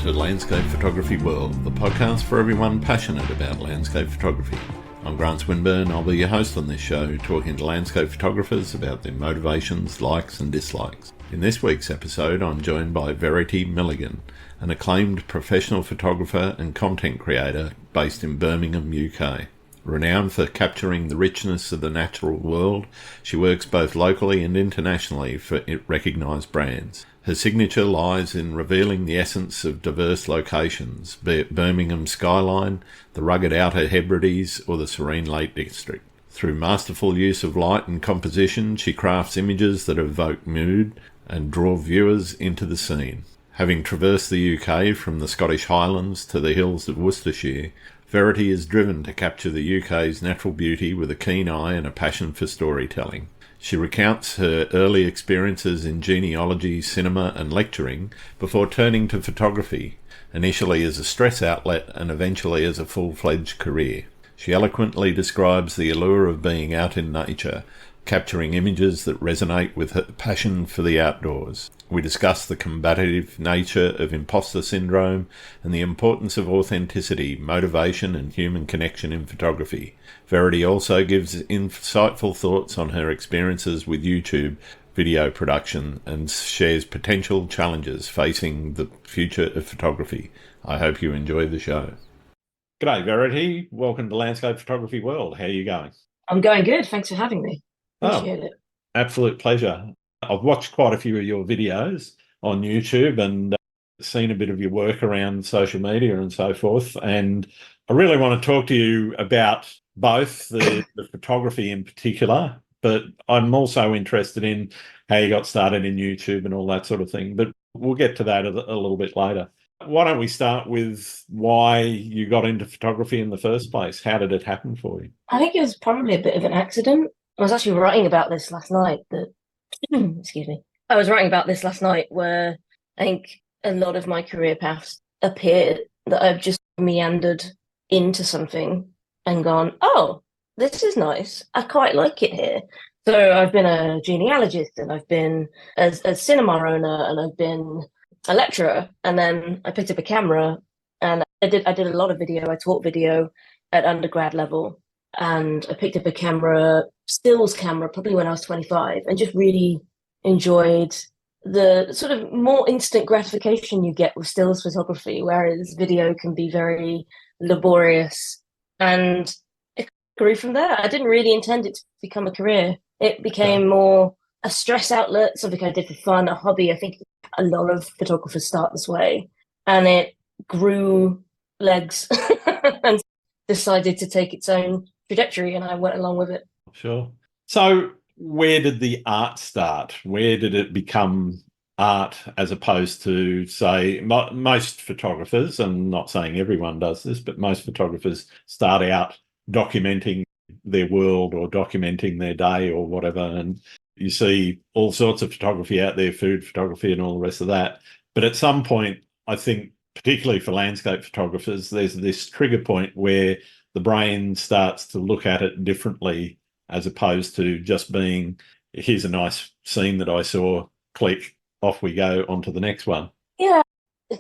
to Landscape Photography World, the podcast for everyone passionate about landscape photography. I'm Grant Swinburne. I'll be your host on this show, talking to landscape photographers about their motivations, likes and dislikes. In this week's episode, I'm joined by Verity Milligan, an acclaimed professional photographer and content creator based in Birmingham, UK. Renowned for capturing the richness of the natural world, she works both locally and internationally for recognised brands. Her signature lies in revealing the essence of diverse locations, be it Birmingham skyline, the rugged Outer Hebrides or the serene Lake District. Through masterful use of light and composition, she crafts images that evoke mood and draw viewers into the scene. Having traversed the UK from the Scottish Highlands to the hills of Worcestershire, Verity is driven to capture the UK's natural beauty with a keen eye and a passion for storytelling. She recounts her early experiences in genealogy, cinema and lecturing before turning to photography, initially as a stress outlet and eventually as a full-fledged career. She eloquently describes the allure of being out in nature, capturing images that resonate with her passion for the outdoors. We discuss the combative nature of imposter syndrome and the importance of authenticity, motivation and human connection in photography. Verity also gives insightful thoughts on her experiences with YouTube video production and shares potential challenges facing the future of photography. I hope you enjoy the show. G'day Verity, welcome to Landscape Photography World. How are you going? I'm going good, thanks for having me. Appreciate it. Absolute pleasure. I've watched quite a few of your videos on YouTube and seen a bit of your work around social media and so forth. And I really want to talk to you about both the photography in particular, but I'm also interested in how you got started in YouTube and all that sort of thing. But we'll get to that a little bit later. Why don't we start with why you got into photography in the first place? How did it happen for you? I think it was probably a bit of an accident. I was actually writing about this last night. Excuse me. I was writing about this last night where I think a lot of my career paths appeared that I've just meandered into something and gone, oh, this is nice. I quite like it here. So I've been a genealogist and I've been a cinema owner and I've been a lecturer. And then I picked up a camera and I did a lot of video. I taught video at undergrad level. And I picked up a stills camera, probably when I was 25, and just really enjoyed the sort of more instant gratification you get with stills photography, whereas video can be very laborious. And it grew from there. I didn't really intend it to become a career. It became more a stress outlet, something I did for fun, a hobby. I think a lot of photographers start this way. And it grew legs and decided to take its own trajectory, and I went along with it. Sure. So where did the art start? Where did it become art as opposed to, say, most photographers, and not saying everyone does this, but most photographers start out documenting their world or documenting their day or whatever, and you see all sorts of photography out there, food photography and all the rest of that. But at some point, I think, particularly for landscape photographers, there's this trigger point where the brain starts to look at it differently as opposed to just being, here's a nice scene that I saw, click, off we go onto the next one. Yeah,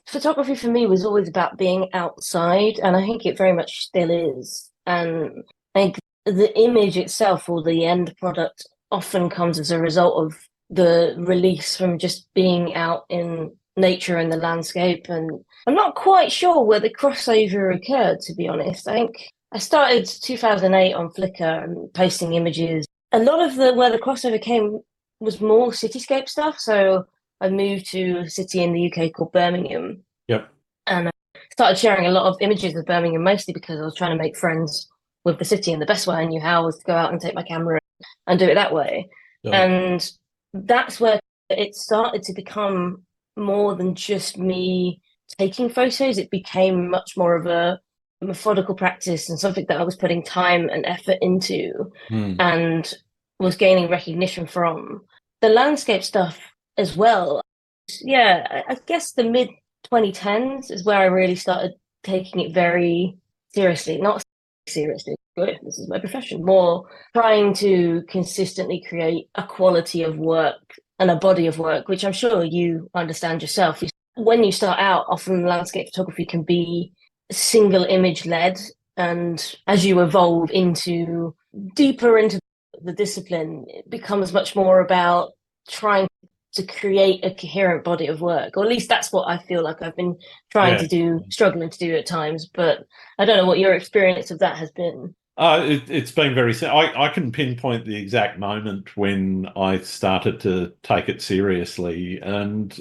photography for me was always about being outside, and I think it very much still is. And I think the image itself or the end product often comes as a result of the release from just being out in nature and the landscape. And I'm not quite sure where the crossover occurred, to be honest. I think I started 2008 on Flickr and posting images. A lot of where the crossover came was more cityscape stuff. So I moved to a city in the UK called Birmingham. Yep. And I started sharing a lot of images of Birmingham, mostly because I was trying to make friends with the city. And the best way I knew how was to go out and take my camera and do it that way. Yep. And that's where it started to become more than just me taking photos. It became much more of a methodical practice and something that I was putting time and effort into and was gaining recognition from. The landscape stuff as well. Yeah, I guess the mid 2010s is where I really started taking it very seriously. Not seriously, good, this is my profession. More trying to consistently create a quality of work and a body of work, which I'm sure you understand yourself. You when you start out, often landscape photography can be single image led. And as you evolve deeper into the discipline, it becomes much more about trying to create a coherent body of work, or at least that's what I feel like I've been struggling to do at times. But I don't know what your experience of that has been. It's been very. I can pinpoint the exact moment when I started to take it seriously, and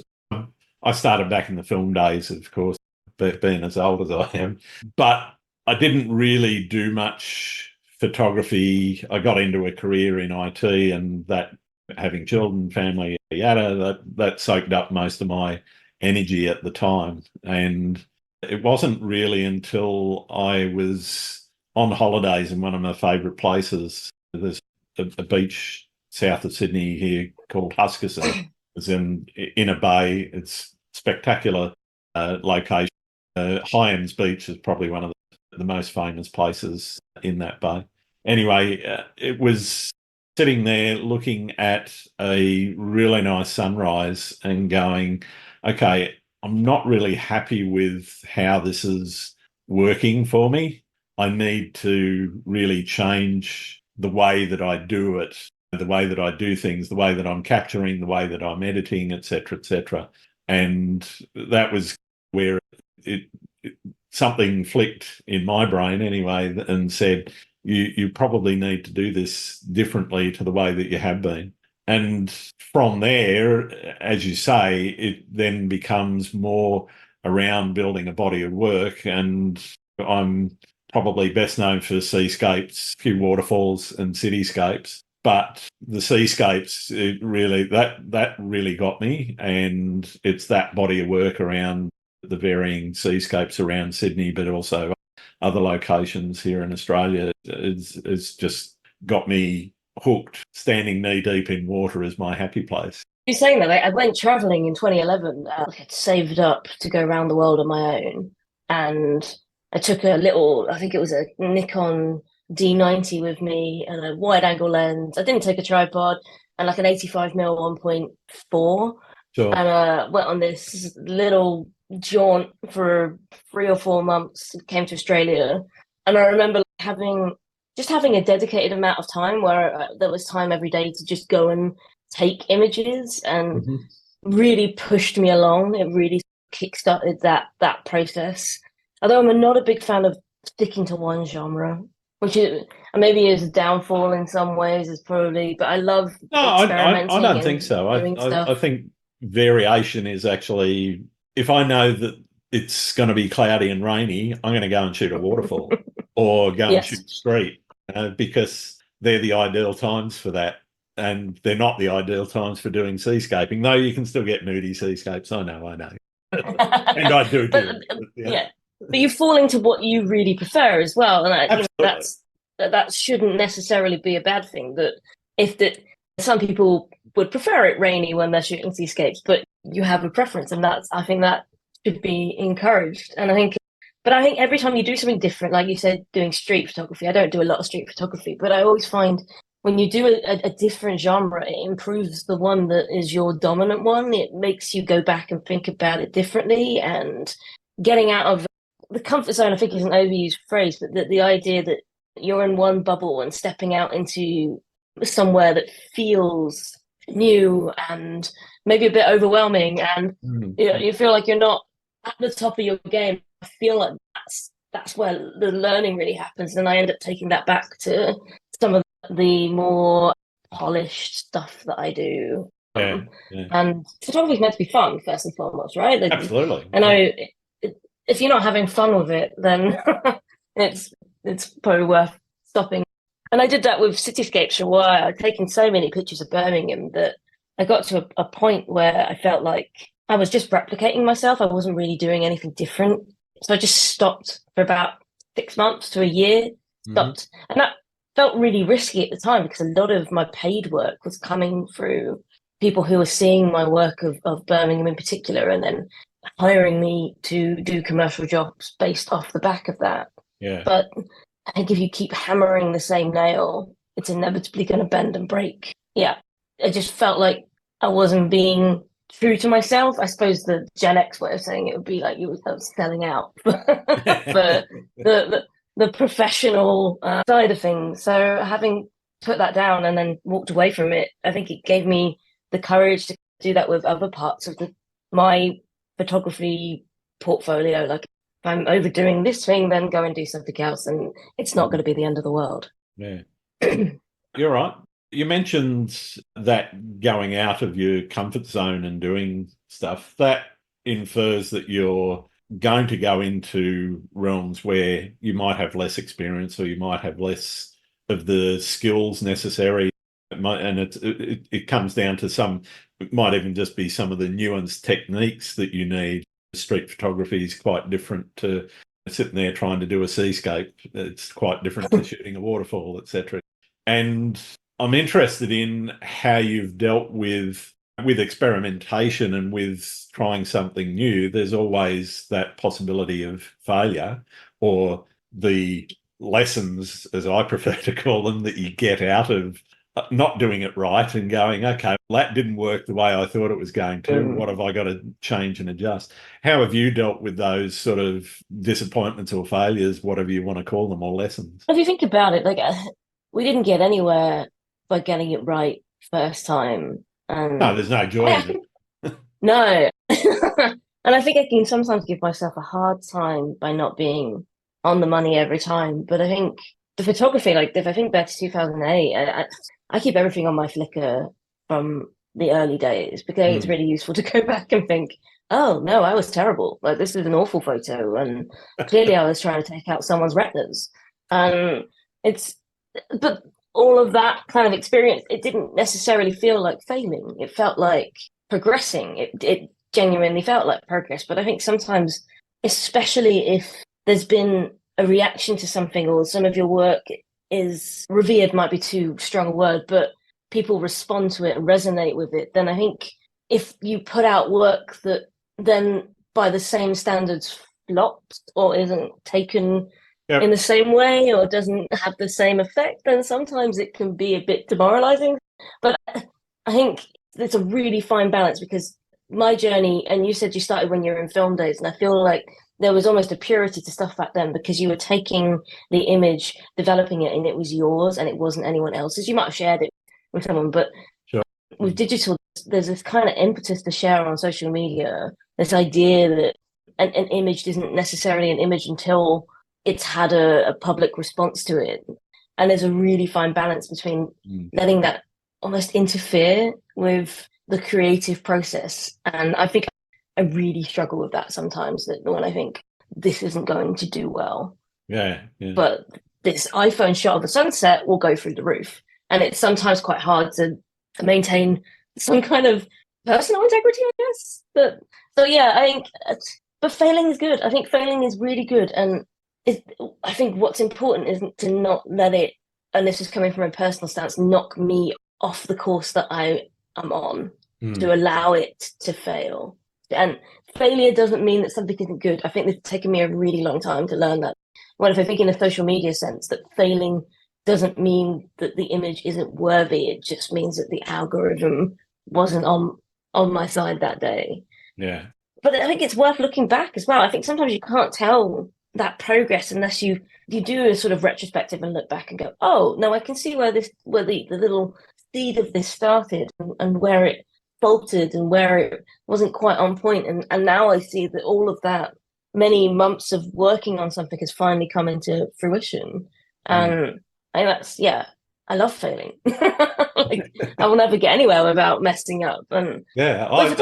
I started back in the film days, of course, being as old as I am. But I didn't really do much photography. I got into a career in IT, and that, having children, family, yada, that soaked up most of my energy at the time. And it wasn't really until I was on holidays in one of my favourite places. There's a beach south of Sydney here called Huskisson. It's in a bay. It's spectacular location. Hyams Beach is probably one of the most famous places in that bay. Anyway, it was sitting there looking at a really nice sunrise and going, okay, I'm not really happy with how this is working for me. I need to really change the way that I do it, the way that I do things, the way that I'm capturing, the way that I'm editing, etc., etc. And that was where something flicked in my brain anyway, and said, you probably need to do this differently to the way that you have been. And from there, as you say, it then becomes more around building a body of work. And I'm probably best known for seascapes, a few waterfalls and cityscapes. But the seascapes, that really got me. And it's that body of work around the varying seascapes around Sydney, but also other locations here in Australia. It's just got me hooked. Standing knee deep in water is my happy place. You're saying that I went traveling in 2011. I had saved up to go around the world on my own, and I took I think it was a Nikon D90 with me and a wide angle lens. I didn't take a tripod, and like an 85mm 1.4. Sure. And went on this little jaunt for 3 or 4 months. Came to Australia, and I remember having a dedicated amount of time where there was time every day to just go and take images, and really pushed me along. It really kickstarted that process. Although I'm not a big fan of sticking to one genre, which is maybe is a downfall in some ways, is probably. But I love experimenting. I don't think so. I think variation is actually, if I know that it's going to be cloudy and rainy, I'm going to go and shoot a waterfall or go and shoot street, because they're the ideal times for that. And they're not the ideal times for doing seascaping, though you can still get moody seascapes. I know. And I do. Yeah. But you fall into what you really prefer as well. And that shouldn't necessarily be a bad thing. Some people would prefer it rainy when they're shooting seascapes, but you have a preference, and I think that should be encouraged. And I think every time you do something different, like you said, doing street photography, I don't do a lot of street photography, but I always find when you do a different genre, it improves the one that is your dominant one. It makes you go back and think about it differently, and getting out of the comfort zone, I think, is an overused phrase, but the idea that you're in one bubble and stepping out into somewhere that feels new and maybe a bit overwhelming, and you feel like you're not at the top of your game. I feel like that's where the learning really happens, and I end up taking that back to some of the more polished stuff that I do. And photography is meant to be fun, first and foremost, right? Absolutely. And if you're not having fun with it, then it's probably worth stopping. And I did that with cityscapes for a while. I'd taken so many pictures of Birmingham that I got to a point where I felt like I was just replicating myself. I wasn't really doing anything different. So I just stopped for about 6 months to a year, stopped. And that felt really risky at the time, because a lot of my paid work was coming through people who were seeing my work of Birmingham in particular, and then hiring me to do commercial jobs based off the back of that. Yeah. But I think if you keep hammering the same nail, it's inevitably going to bend and break. Yeah. I just felt like I wasn't being true to myself. I suppose the Gen X way of saying it would be like you were selling out for the professional side of things. So having put that down and then walked away from it, I think it gave me the courage to do that with other parts of my photography portfolio. Like, if I'm overdoing this thing, then go and do something else, and it's not going to be the end of the world. Yeah. You're right. You mentioned that going out of your comfort zone and doing stuff, that infers that you're going to go into realms where you might have less experience, or you might have less of the skills necessary. And it comes down to it might even just be some of the nuanced techniques that you need. Street photography is quite different to sitting there trying to do a seascape. It's quite different to shooting a waterfall, etc. And I'm interested in how you've dealt with experimentation and with trying something new. There's always that possibility of failure, or the lessons, as I prefer to call them, that you get out of not doing it right and going, okay, well, that didn't work the way I thought it was going to. What have I got to change and adjust? How have you dealt with those sort of disappointments or failures, whatever you want to call them, or lessons? If you think about it, like, we didn't get anywhere by getting it right first time. No, there's no joy in it. No. And I think I can sometimes give myself a hard time by not being on the money every time. But I think the photography, like, if I think back to 2008, I keep everything on my Flickr from the early days, because it's really useful to go back and think, oh, no, I was terrible. Like, this is an awful photo. And clearly I was trying to take out someone's retinas. But all of that kind of experience, it didn't necessarily feel like failing. It felt like progressing. It genuinely felt like progress. But I think sometimes, especially if there's been a reaction to something, or some of your work is revered, might be too strong a word, but people respond to it and resonate with it, then I think if you put out work that then by the same standards flops, or isn't taken in the same way, or doesn't have the same effect, then sometimes it can be a bit demoralizing. But I think it's a really fine balance, because my journey, and you said you started when you were in film days, and I feel like there was almost a purity to stuff back then, because you were taking the image, developing it, and it was yours and it wasn't anyone else's. You might have shared it with someone, but with digital, there's this kind of impetus to share on social media, this idea that an image isn't necessarily an image until it's had a public response to it. And there's a really fine balance between letting that almost interfere with the creative process. And I think I really struggle with that sometimes, that when I think this isn't going to do well. Yeah. But this iPhone shot of the sunset will go through the roof. And it's sometimes quite hard to maintain some kind of personal integrity, I guess. So yeah, I think, but failing is good. I think failing is really good. And I think what's important is to not let it, and this is coming from a personal stance, knock me off the course that I am on, to allow it to fail. And failure doesn't mean that something isn't good. I think it's taken me a really long time to learn that. Well, if I think in a social media sense, that failing doesn't mean that the image isn't worthy. It just means that the algorithm wasn't on my side that day. Yeah. But I think it's worth looking back as well. I think sometimes you can't tell that progress unless you do a sort of retrospective and look back and go, oh, no, I can see where the little seed of this started, and where it faltered, and where it wasn't quite on point. And now I see that all of that, many months of working on something, has finally come into fruition. And that's, I love failing. Like, I will never get anywhere without messing up. And I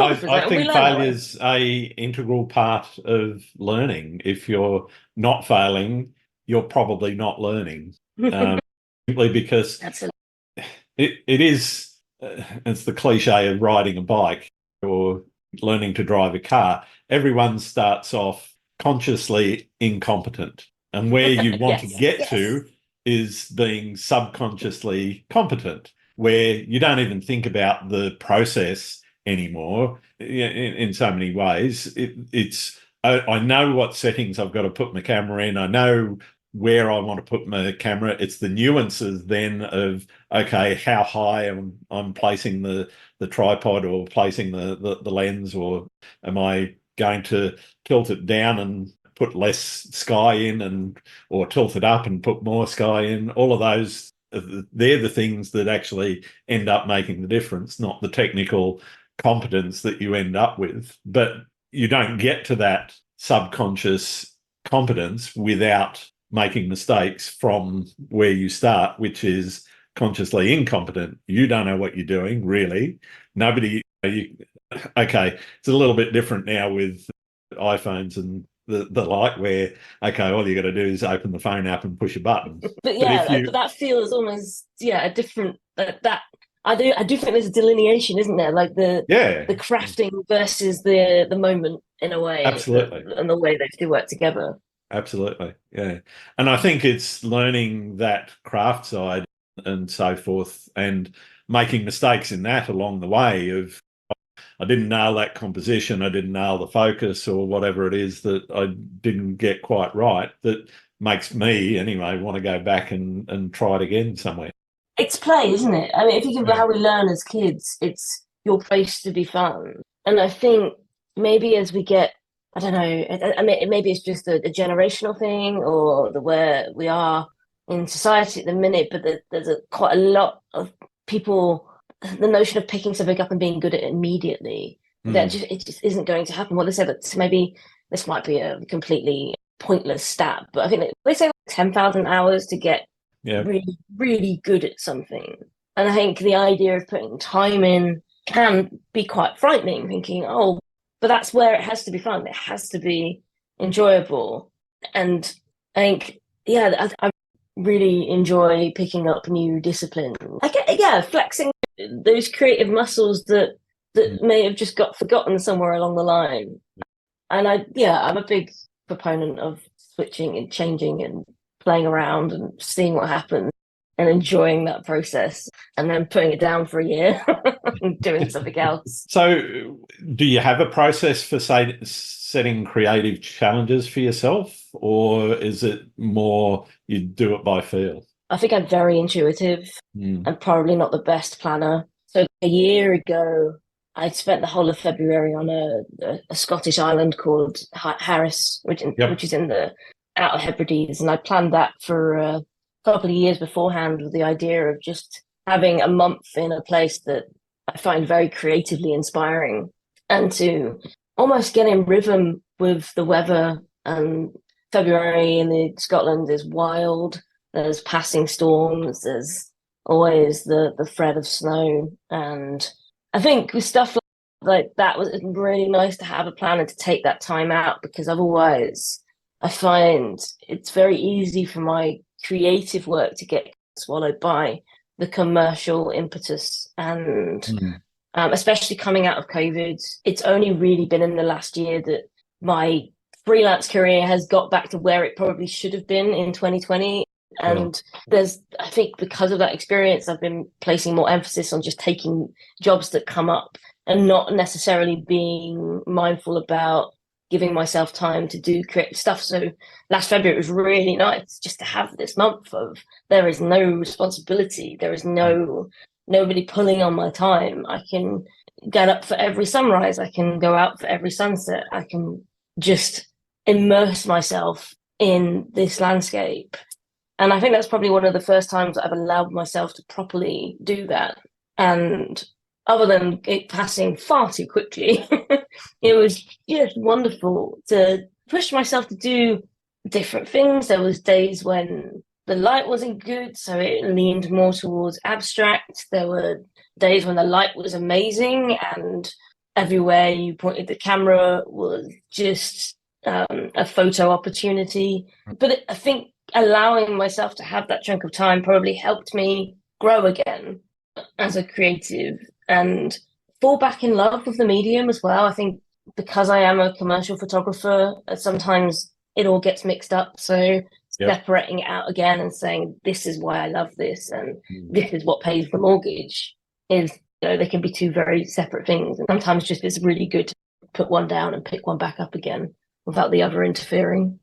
think failure's a integral part of learning. If you're not failing, you're probably not learning. Simply because it is, it's the cliche of riding a bike or learning to drive a car. Everyone starts off consciously incompetent. And where you want to get to is being subconsciously competent, where you don't even think about the process anymore. In so many ways, it's I know what settings I've got to put my camera in. I know where I want to put my camera. It's the nuances then of, okay, how high I'm placing the tripod or placing the lens, or am I going to tilt it down and put less sky in, or tilt it up and put more sky in. All of those, they're the things that actually end up making the difference, not the technical competence that you end up with. But you don't get to that subconscious competence without making mistakes from where you start, which is consciously incompetent. You don't know what you're doing, really. Nobody, okay, it's a little bit different now with iPhones and the like, where, okay, all you got to do is open the phone app and push a button. But yeah, but that feels almost, a different, that I do think there's a delineation, isn't there? Like the crafting versus the moment, in a way. Absolutely. And the way they do work together. Absolutely, yeah. And I think it's learning that craft side and so forth, and making mistakes in that along the way of, I didn't nail that composition, I didn't nail the focus, or whatever it is that I didn't get quite right, that makes me, anyway, want to go back and try it again somewhere. It's play, isn't it? I mean, if you think about how we learn as kids, it's your place to be fun. And I think maybe as we get, I don't know, I mean, maybe it's just a generational thing, or where we are in society at the minute, but there's quite a lot of people, the notion of picking something up and being good at it immediately, that it just isn't going to happen. Well, they say that maybe this might be a completely pointless stat, but I think they say 10,000 hours to get really, really good at something. And I think the idea of putting time in can be quite frightening, thinking, oh, but that's where it has to be fun. It has to be enjoyable. And I think, I really enjoy picking up new disciplines. Flexing those creative muscles that may have just got forgotten somewhere along the line. And I'm a big proponent of switching and changing and playing around and seeing what happens and enjoying that process, and then putting it down for a year and doing something else. So do you have a process for, say, setting creative challenges for yourself, or is it more you do it by feel? I think I'm very intuitive and probably not the best planner. So a year ago, I spent the whole of February on a Scottish island called Harris, which is in the Outer Hebrides, and I planned that for a couple of years beforehand, with the idea of just having a month in a place that I find very creatively inspiring, and to almost get in rhythm with the weather. And February in Scotland is wild. There's passing storms. There's always the threat of snow. And I think with stuff like that, was really nice to have a planner to take that time out, because otherwise I find it's very easy for my creative work to get swallowed by the commercial impetus. And especially coming out of COVID, it's only really been in the last year that my freelance career has got back to where it probably should have been in 2020. And I think because of that experience, I've been placing more emphasis on just taking jobs that come up and not necessarily being mindful about giving myself time to do creative stuff. So last February, it was really nice just to have this month of, there is no responsibility. There is nobody pulling on my time. I can get up for every sunrise. I can go out for every sunset. I can just immerse myself in this landscape. And I think that's probably one of the first times I've allowed myself to properly do that. And other than it passing far too quickly, it was just wonderful to push myself to do different things. There was days when the light wasn't good, so it leaned more towards abstract. There were days when the light was amazing, and everywhere you pointed the camera was just a photo opportunity. But I think allowing myself to have that chunk of time probably helped me grow again as a creative and fall back in love with the medium as well. I think because I am a commercial photographer, sometimes it all gets mixed up. So separating it out again and saying, this is why I love this and this is what pays the mortgage, is, they can be two very separate things. And sometimes just it's really good to put one down and pick one back up again without the other interfering.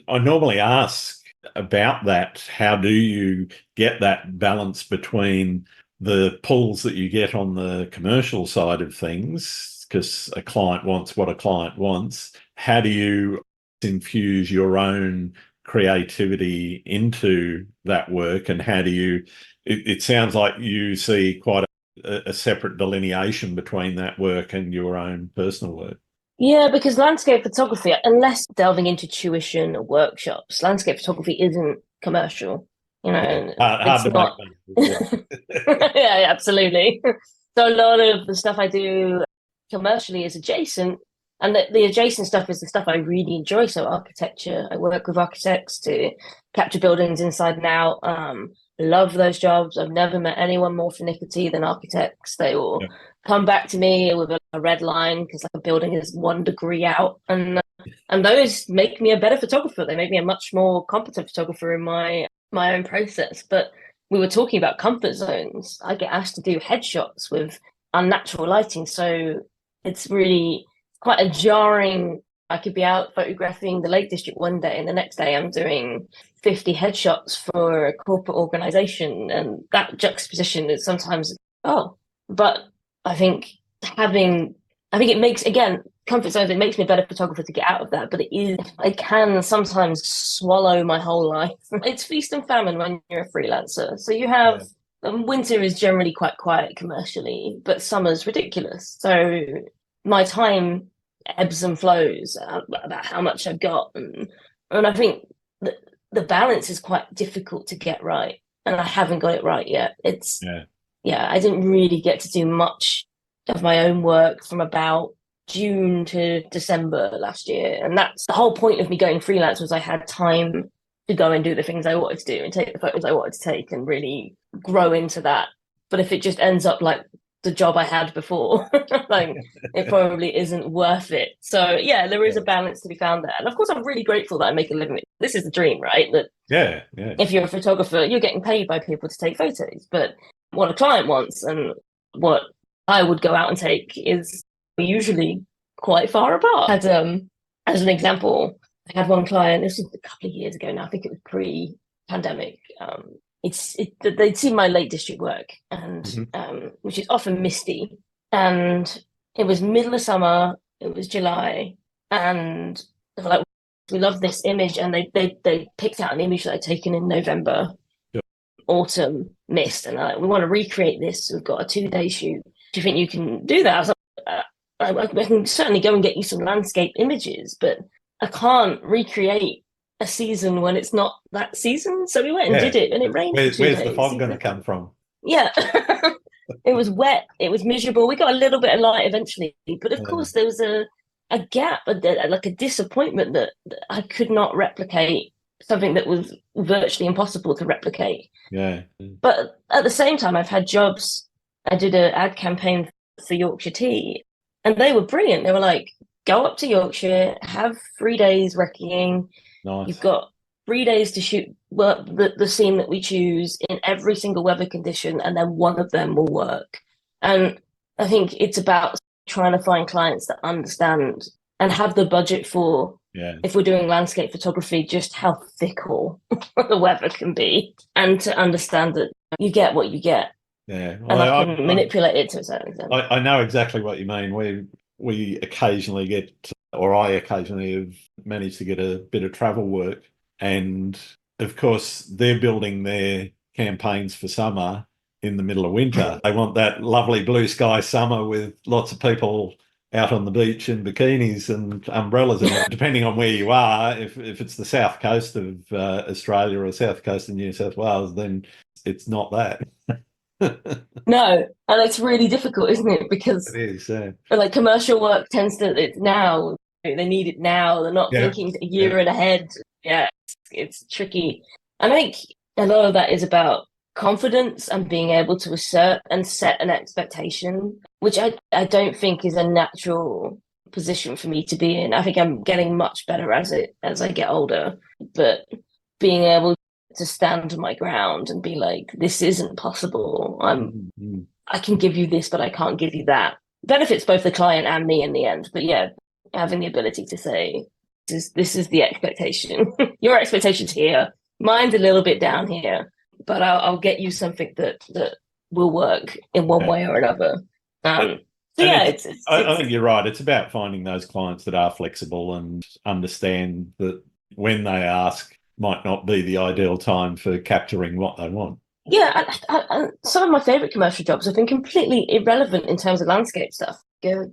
I normally ask about that. How do you get that balance between the pulls that you get on the commercial side of things, because a client wants what a client wants? How do you infuse your own creativity into that work, and how do you, it sounds like you see quite a separate delineation between that work and your own personal work. Yeah, because landscape photography, unless delving into tuition or workshops, landscape photography isn't commercial. Yeah, It's hard to not. make money. Yeah, absolutely. So a lot of the stuff I do commercially is adjacent, and the adjacent stuff is the stuff I really enjoy. So architecture, I work with architects to capture buildings inside and out. Love those jobs. I've never met anyone more finicky than architects. They will come back to me with a red line because like a building is 1 degree out, and those make me a better photographer. They make me a much more competent photographer in my own process. But we were talking about comfort zones. I get asked to do headshots with unnatural lighting, so it's really quite a jarring. I could be out photographing the Lake District one day, and the next day I'm doing 50 headshots for a corporate organization, and that juxtaposition is sometimes but I think it makes, again, comfort zones, it makes me a better photographer to get out of that, but it can sometimes swallow my whole life. It's feast and famine when you're a freelancer. So you have winter is generally quite quiet commercially, but summer's ridiculous. So my time ebbs and flows about how much I've got, and I think the balance is quite difficult to get right, and I haven't got it right yet. I didn't really get to do much of my own work from about June to December last year, and that's the whole point of me going freelance, was I had time to go and do the things I wanted to do and take the photos I wanted to take and really grow into that. But if it just ends up like the job I had before, like it probably isn't worth it. So yeah, there is a balance to be found there. And of course, I'm really grateful that I make a living. This is the dream, right? That if you're a photographer, you're getting paid by people to take photos. But what a client wants and what I would go out and take is usually quite far apart. As an example, I had one client, this was a couple of years ago now, I think it was pre-pandemic. They'd seen my Lake District work, and which is often misty, and it was middle of summer, it was July, and they were like, we love this image, and they picked out an image that I'd taken in November, autumn mist, and they're like, we want to recreate this, we've got a 2-day shoot, do you think you can do that? I was like, I can certainly go and get you some landscape images, but I can't recreate a season when it's not that season. So we went and did it, and it rained. Where's the fog going to come from? Yeah. It was wet, it was miserable. We got a little bit of light eventually, but of course there was a gap, like a disappointment that I could not replicate something that was virtually impossible to replicate. But at the same time, I've had jobs. I did an ad campaign for Yorkshire Tea, and they were brilliant. They were like, go up to Yorkshire, have 3 days recceing. Nice. You've got 3 days to shoot the scene that we choose in every single weather condition, and then one of them will work. And I think it's about trying to find clients that understand and have the budget for, if we're doing landscape photography, just how fickle the weather can be, and to understand that you get what you get. Well, and I can manipulate it to a certain extent. I know exactly what you mean. We occasionally get, or I occasionally have managed to get a bit of travel work. And of course, they're building their campaigns for summer in the middle of winter. They want that lovely blue sky summer with lots of people out on the beach in bikinis and umbrellas. And depending on where you are, if it's the south coast of Australia or south coast of New South Wales, then it's not that. No, and it's really difficult, isn't it? Because it is, like commercial work tends to, it's now, they need it now. They're not thinking a year and ahead. It's tricky. And I think a lot of that is about confidence and being able to assert and set an expectation, which I don't think is a natural position for me to be in. I think I'm getting much better as I get older, but being able to stand my ground and be like, this isn't possible. I can give you this, but I can't give you that. Benefits both the client and me in the end. But having the ability to say, this is the expectation. Your expectation's here. Mine's a little bit down here, but I'll get you something that will work in one way or another. So yeah, I think you're right. It's about finding those clients that are flexible and understand that when they ask might not be the ideal time for capturing what they want. Yeah, some of my favorite commercial jobs have been completely irrelevant in terms of landscape stuff. Did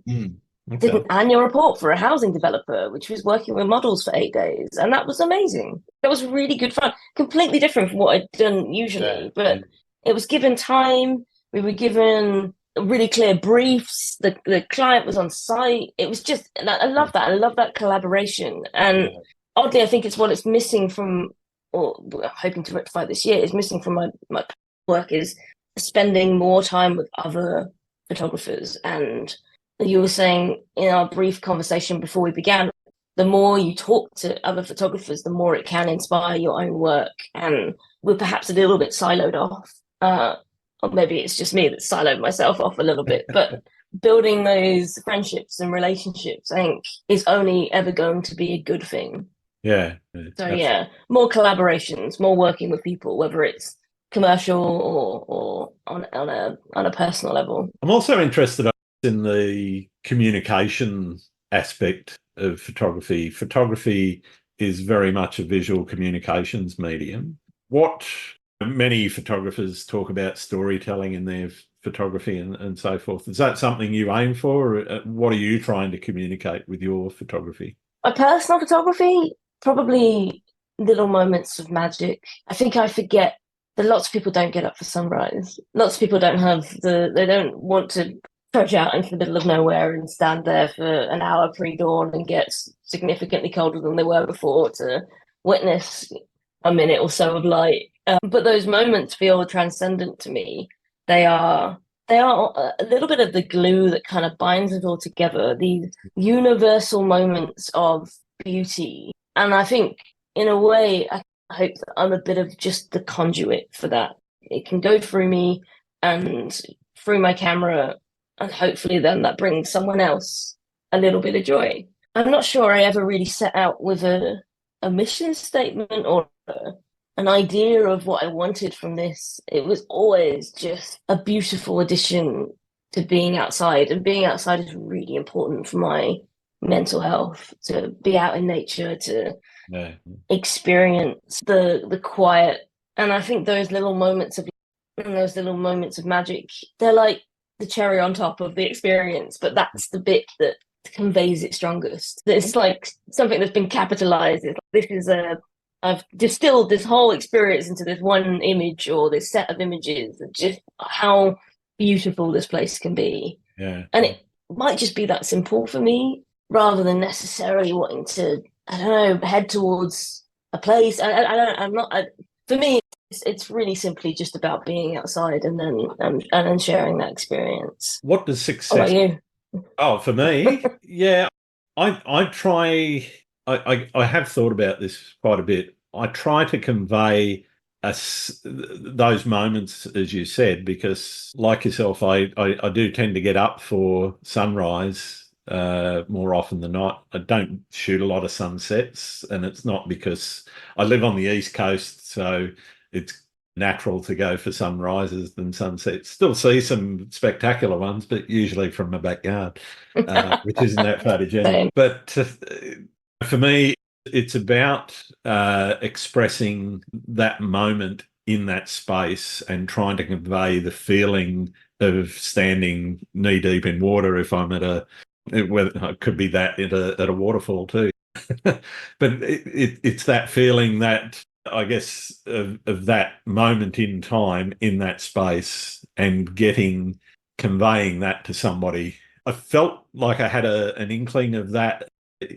an annual report for a housing developer, which was working with models for 8 days, and that was amazing. That was really good fun. Completely different from what I'd done usually, but it was given time. We were given really clear briefs. The client was on site. It was just, I love that. I love that collaboration. And oddly, I think it's what it's missing from, or I'm hoping to rectify this year, is missing from my work is spending more time with other photographers. And you were saying in our brief conversation before we began, the more you talk to other photographers, the more it can inspire your own work. And we're perhaps a little bit siloed off. Or maybe it's just me that siloed myself off a little bit. But building those friendships and relationships, I think, is only ever going to be a good thing. Yeah. So yeah, more collaborations, more working with people, whether it's commercial or on a personal level. I'm also interested in the communication aspect of photography. Photography is very much a visual communications medium. What many photographers talk about storytelling in their photography and so forth. Is that something you aim for? Or what are you trying to communicate with your photography? My personal photography, probably little moments of magic. I think I forget that lots of people don't get up for sunrise. Lots of people they don't want to trudge out into the middle of nowhere and stand there for an hour pre-dawn and get significantly colder than they were before to witness a minute or so of light. But those moments feel transcendent to me. They are a little bit of the glue that kind of binds it all together. These universal moments of beauty, and I think in a way, I hope that I'm a bit of just the conduit for that. It can go through me and through my camera, and hopefully then that brings someone else a little bit of joy. I'm not sure I ever really set out with a mission statement or an idea of what I wanted from this. It was always just a beautiful addition to being outside, and being outside is really important for my mental health, to be out in nature, to experience the quiet. And I think those little moments of magic, they're like the cherry on top of the experience, but that's the bit that conveys it strongest. It's like something that's been capitalized. I've distilled this whole experience into this one image or this set of images, and just how beautiful this place can be. Yeah. And it might just be that simple for me, rather than necessarily wanting to, I don't know, head towards a place. For me, it's really simply just about being outside and then sharing that experience. What does success? What about you? Oh, for me, yeah, I try. I have thought about this quite a bit. I try to convey those moments, as you said, because like yourself, I do tend to get up for sunrise more often than not. I don't shoot a lot of sunsets, and it's not because I live on the East Coast, so it's natural to go for sunrises than sunsets. Still see some spectacular ones, but usually from my backyard, which isn't that photogenic. But for me, it's about expressing that moment in that space and trying to convey the feeling of standing knee deep in water. If I'm it could be that at a waterfall too. But it's that feeling that, I guess, of that moment in time in that space, and conveying that to somebody. I felt like I had an inkling of that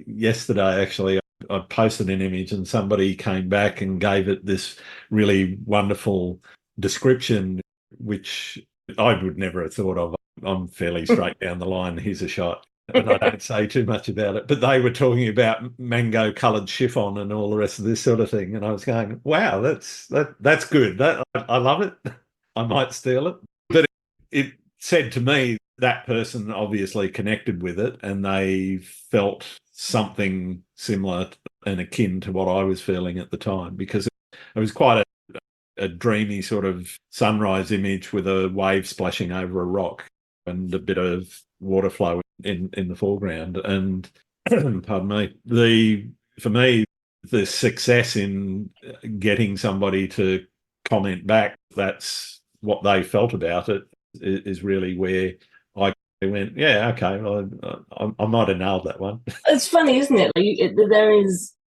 yesterday, actually. I posted an image and somebody came back and gave it this really wonderful description, which I would never have thought of. I'm fairly straight down the line. Here's a shot. And I don't say too much about it. But they were talking about mango-coloured chiffon and all the rest of this sort of thing. And I was going, wow, that's good. I love it. I might steal it. But it said to me, that person obviously connected with it, and they felt something similar and akin to what I was feeling at the time, because it was quite a dreamy sort of sunrise image with a wave splashing over a rock and a bit of water flow in the foreground. And pardon me, for me, the success in getting somebody to comment back, that's what they felt about it, is really where I went, yeah, okay, well, I might have nailed that one. It's funny, isn't it?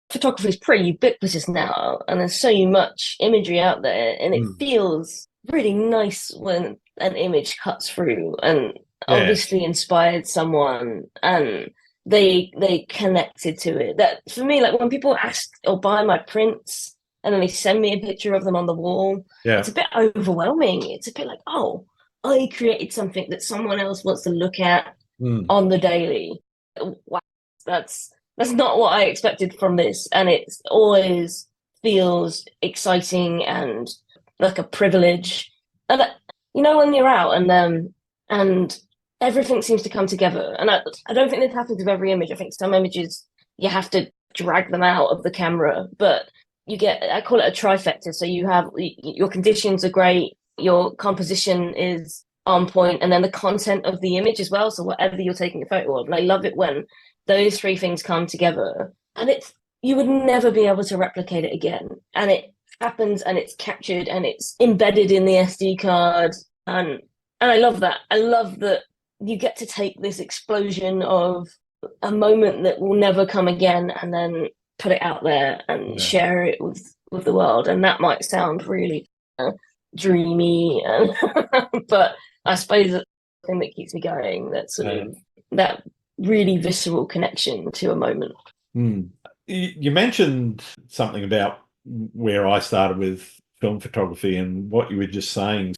Photography is pretty ubiquitous now, and there's so much imagery out there, and it feels really nice when an image cuts through and obviously inspired someone, and they connected to it. That for me, like when people ask or buy my prints and then they send me a picture of them on the wall, it's a bit overwhelming. It's a bit like, oh, I created something that someone else wants to look at on the daily. Wow, that's not what I expected from this, and it always feels exciting and like a privilege. And when you're out and everything seems to come together, and I don't think this happens with every image. I think some images you have to drag them out of the camera, but I call it a trifecta. So you have your conditions are great, your composition is on point, and then the content of the image as well. So whatever you're taking a photo of, and I love it when those three things come together, and you would never be able to replicate it again. And it happens, and it's captured, and it's embedded in the SD card, and I love that. I love that you get to take this explosion of a moment that will never come again, and then put it out there and share it with the world. And that might sound really dreamy, but I suppose that's the thing that keeps me going. That sort of that really visceral connection to a moment. You mentioned something about where I started with film photography, and what you were just saying,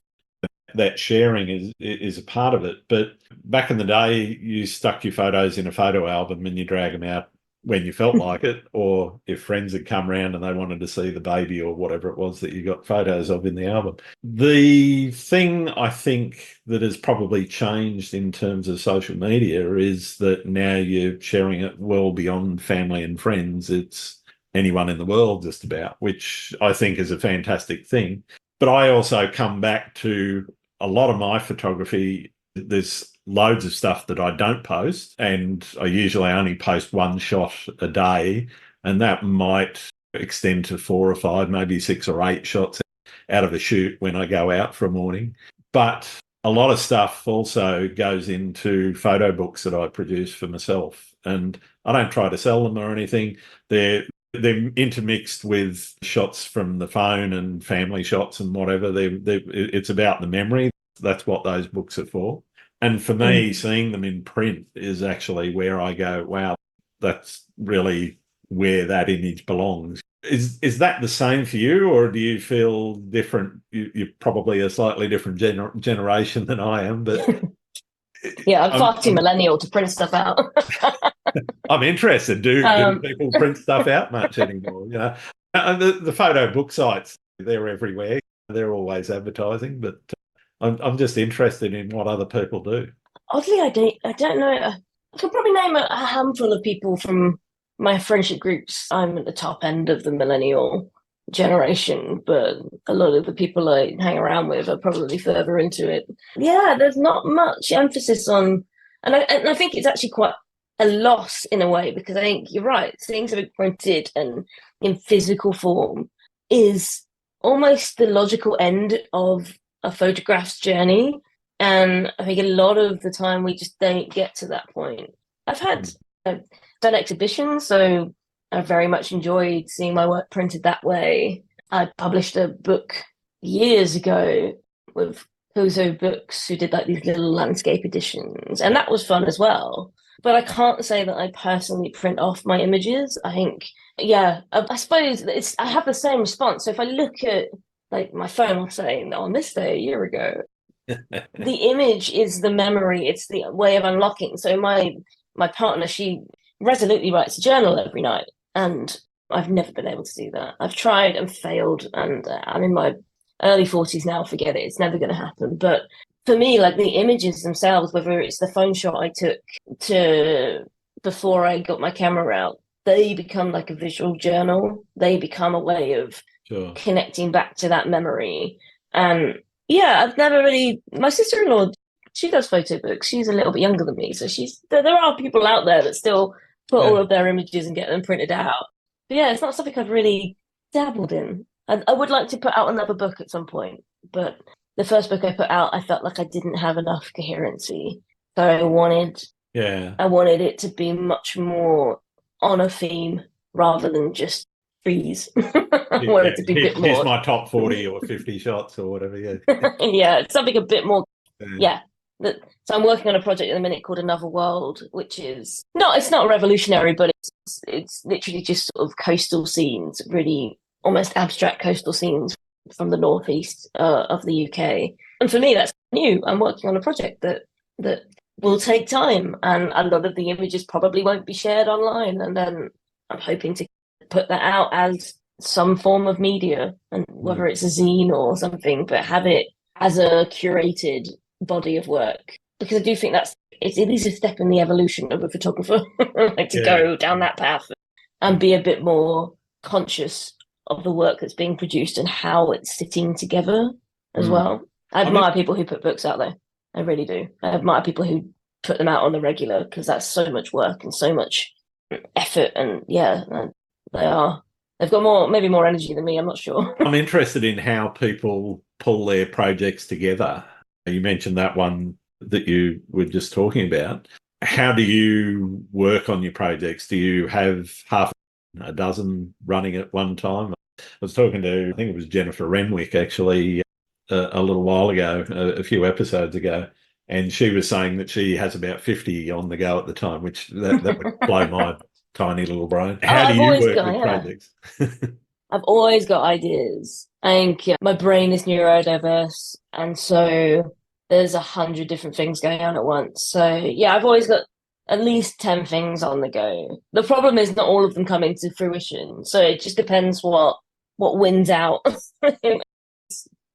that sharing is a part of it. But back in the day, you stuck your photos in a photo album and you drag them out when you felt like it, or if friends had come around and they wanted to see the baby or whatever it was that you got photos of in the album. The thing I think that has probably changed in terms of social media is that now you're sharing it well beyond family and friends. It's anyone in the world just about, which I think is a fantastic thing. But I also come back to a lot of my photography. There's loads of stuff that I don't post, and I usually only post one shot a day, and that might extend to 4 or 5, maybe 6 or 8 shots out of a shoot when I go out for a morning. But a lot of stuff also goes into photo books that I produce for myself, and I don't try to sell them or anything. They're intermixed with shots from the phone and family shots and whatever. It's about the memory. That's what those books are for. And for me, seeing them in print is actually where I go, wow, that's really where that image belongs. Is that the same for you, or do you feel different? You're probably a slightly different generation than I am, but yeah, I'm far too millennial to print stuff out. I'm interested. Do people print stuff out much anymore? The photo book sites, they're everywhere. They're always advertising, but I'm just interested in what other people do. Oddly, I don't know. I could probably name a handful of people from my friendship groups. I'm at the top end of the millennial generation, but a lot of the people I hang around with are probably further into it. Yeah, there's not much emphasis on, and I think it's actually quite a loss in a way, because I think you're right. Seeing something printed and in physical form is almost the logical end of a photograph's journey, and I think a lot of the time we just don't get to that point. I've done exhibitions, so I very much enjoyed seeing my work printed that way. I published a book years ago with Kozo Books, who did like these little landscape editions, and that was fun as well. But I can't say that I personally print off my images. I think, I suppose I have the same response. So if I look at like my phone, I'll say, on this day a year ago, the image is the memory. It's the way of unlocking. So my partner, she resolutely writes a journal every night, and I've never been able to do that. I've tried and failed, and I'm in my early 40s now. Forget it. It's never going to happen. But for me, like the images themselves, whether it's the phone shot I took to before I got my camera out, they become like a visual journal. They become a way of Sure. connecting back to that memory. And yeah, I've never really. My sister-in-law, she does photo books. She's a little bit younger than me, so there are people out there that still put all of their images and get them printed out. But yeah, it's not something I've really dabbled in. I would like to put out another book at some point, but the first book I put out, I felt like I didn't have enough coherency. So I wanted it to be much more on a theme rather than just trees. I wanted it to be a bit more. Here's my top 40 or 50 shots or whatever. Yeah. Yeah, something a bit more. Yeah. So I'm working on a project at the minute called Another World, which is it's not revolutionary, but it's literally just sort of coastal scenes, really almost abstract coastal scenes from the northeast of the UK. And for me, that's new. I'm working on a project that will take time, and a lot of the images probably won't be shared online. And then I'm hoping to put that out as some form of media, and whether it's a zine or something, but have it as a curated body of work, because I do think it is a step in the evolution of a photographer, like to go down that path and be a bit more conscious of the work that's being produced and how it's sitting together as well. I admire people who put books out there. I really do. I admire people who put them out on the regular, because that's so much work and so much effort. And they've got maybe more energy than me. I'm not sure. I'm interested in how people pull their projects together. You mentioned that one that you were just talking about. How do you work on your projects? Do you have half a dozen running at one time? I was talking to, I think it was Jennifer Renwick, actually, a little while ago, a few episodes ago, and she was saying that she has about 50 on the go at the time, which that would blow my tiny little brain. How do you work with projects? I've always got ideas. I think my brain is neurodiverse, and so there's 100 different things going on at once. So yeah, I've always got at least 10 things on the go. The problem is not all of them come into fruition. So it just depends what wins out in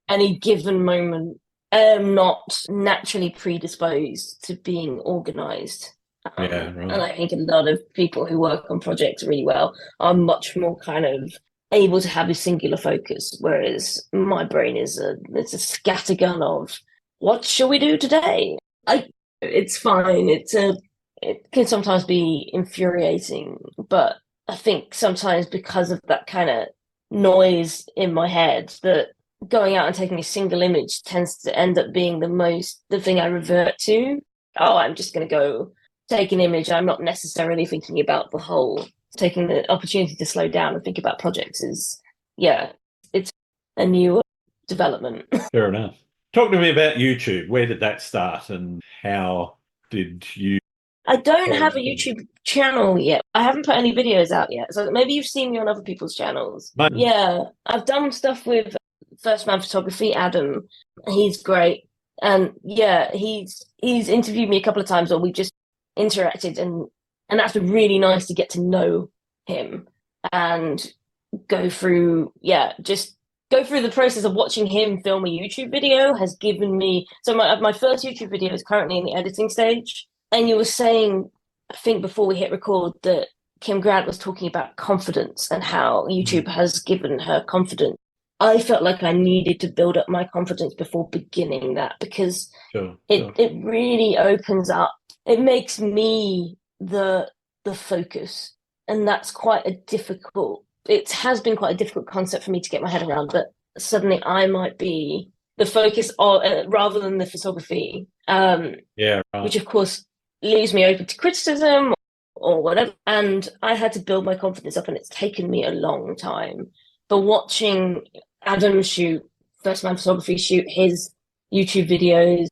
any given moment. I am not naturally predisposed to being organized. Right. And I think a lot of people who work on projects really well are much more kind of able to have a singular focus, whereas my brain it's a scattergun of what shall we do today? It's fine. It can sometimes be infuriating, but I think sometimes because of that kind of noise in my head, that going out and taking a single image tends to end up being the thing I revert to. Oh, I'm just going to go take an image. I'm not necessarily thinking about the whole. Taking the opportunity to slow down and think about projects it's a new development. Fair enough. Talk to me about YouTube. Where did that start, and how did you? I don't have a YouTube channel yet. I haven't put any videos out yet. So maybe you've seen me on other people's channels. Yeah, I've done stuff with First Man Photography, Adam. He's great. And yeah, he's interviewed me a couple of times, or we've just interacted, and that's been really nice to get to know him and go through the process of watching him film a YouTube video has given me. So my first YouTube video is currently in the editing stage. And you were saying, I think before we hit record, that Kim Grant was talking about confidence and how YouTube has given her confidence. I felt like I needed to build up my confidence before beginning that, because it really opens up. It makes me the focus, and that's it has been quite a difficult concept for me to get my head around, but suddenly I might be the focus rather than the photography, which of course leaves me open to criticism or whatever. And I had to build my confidence up, and it's taken me a long time. But watching Adam First Man Photography shoot his YouTube videos,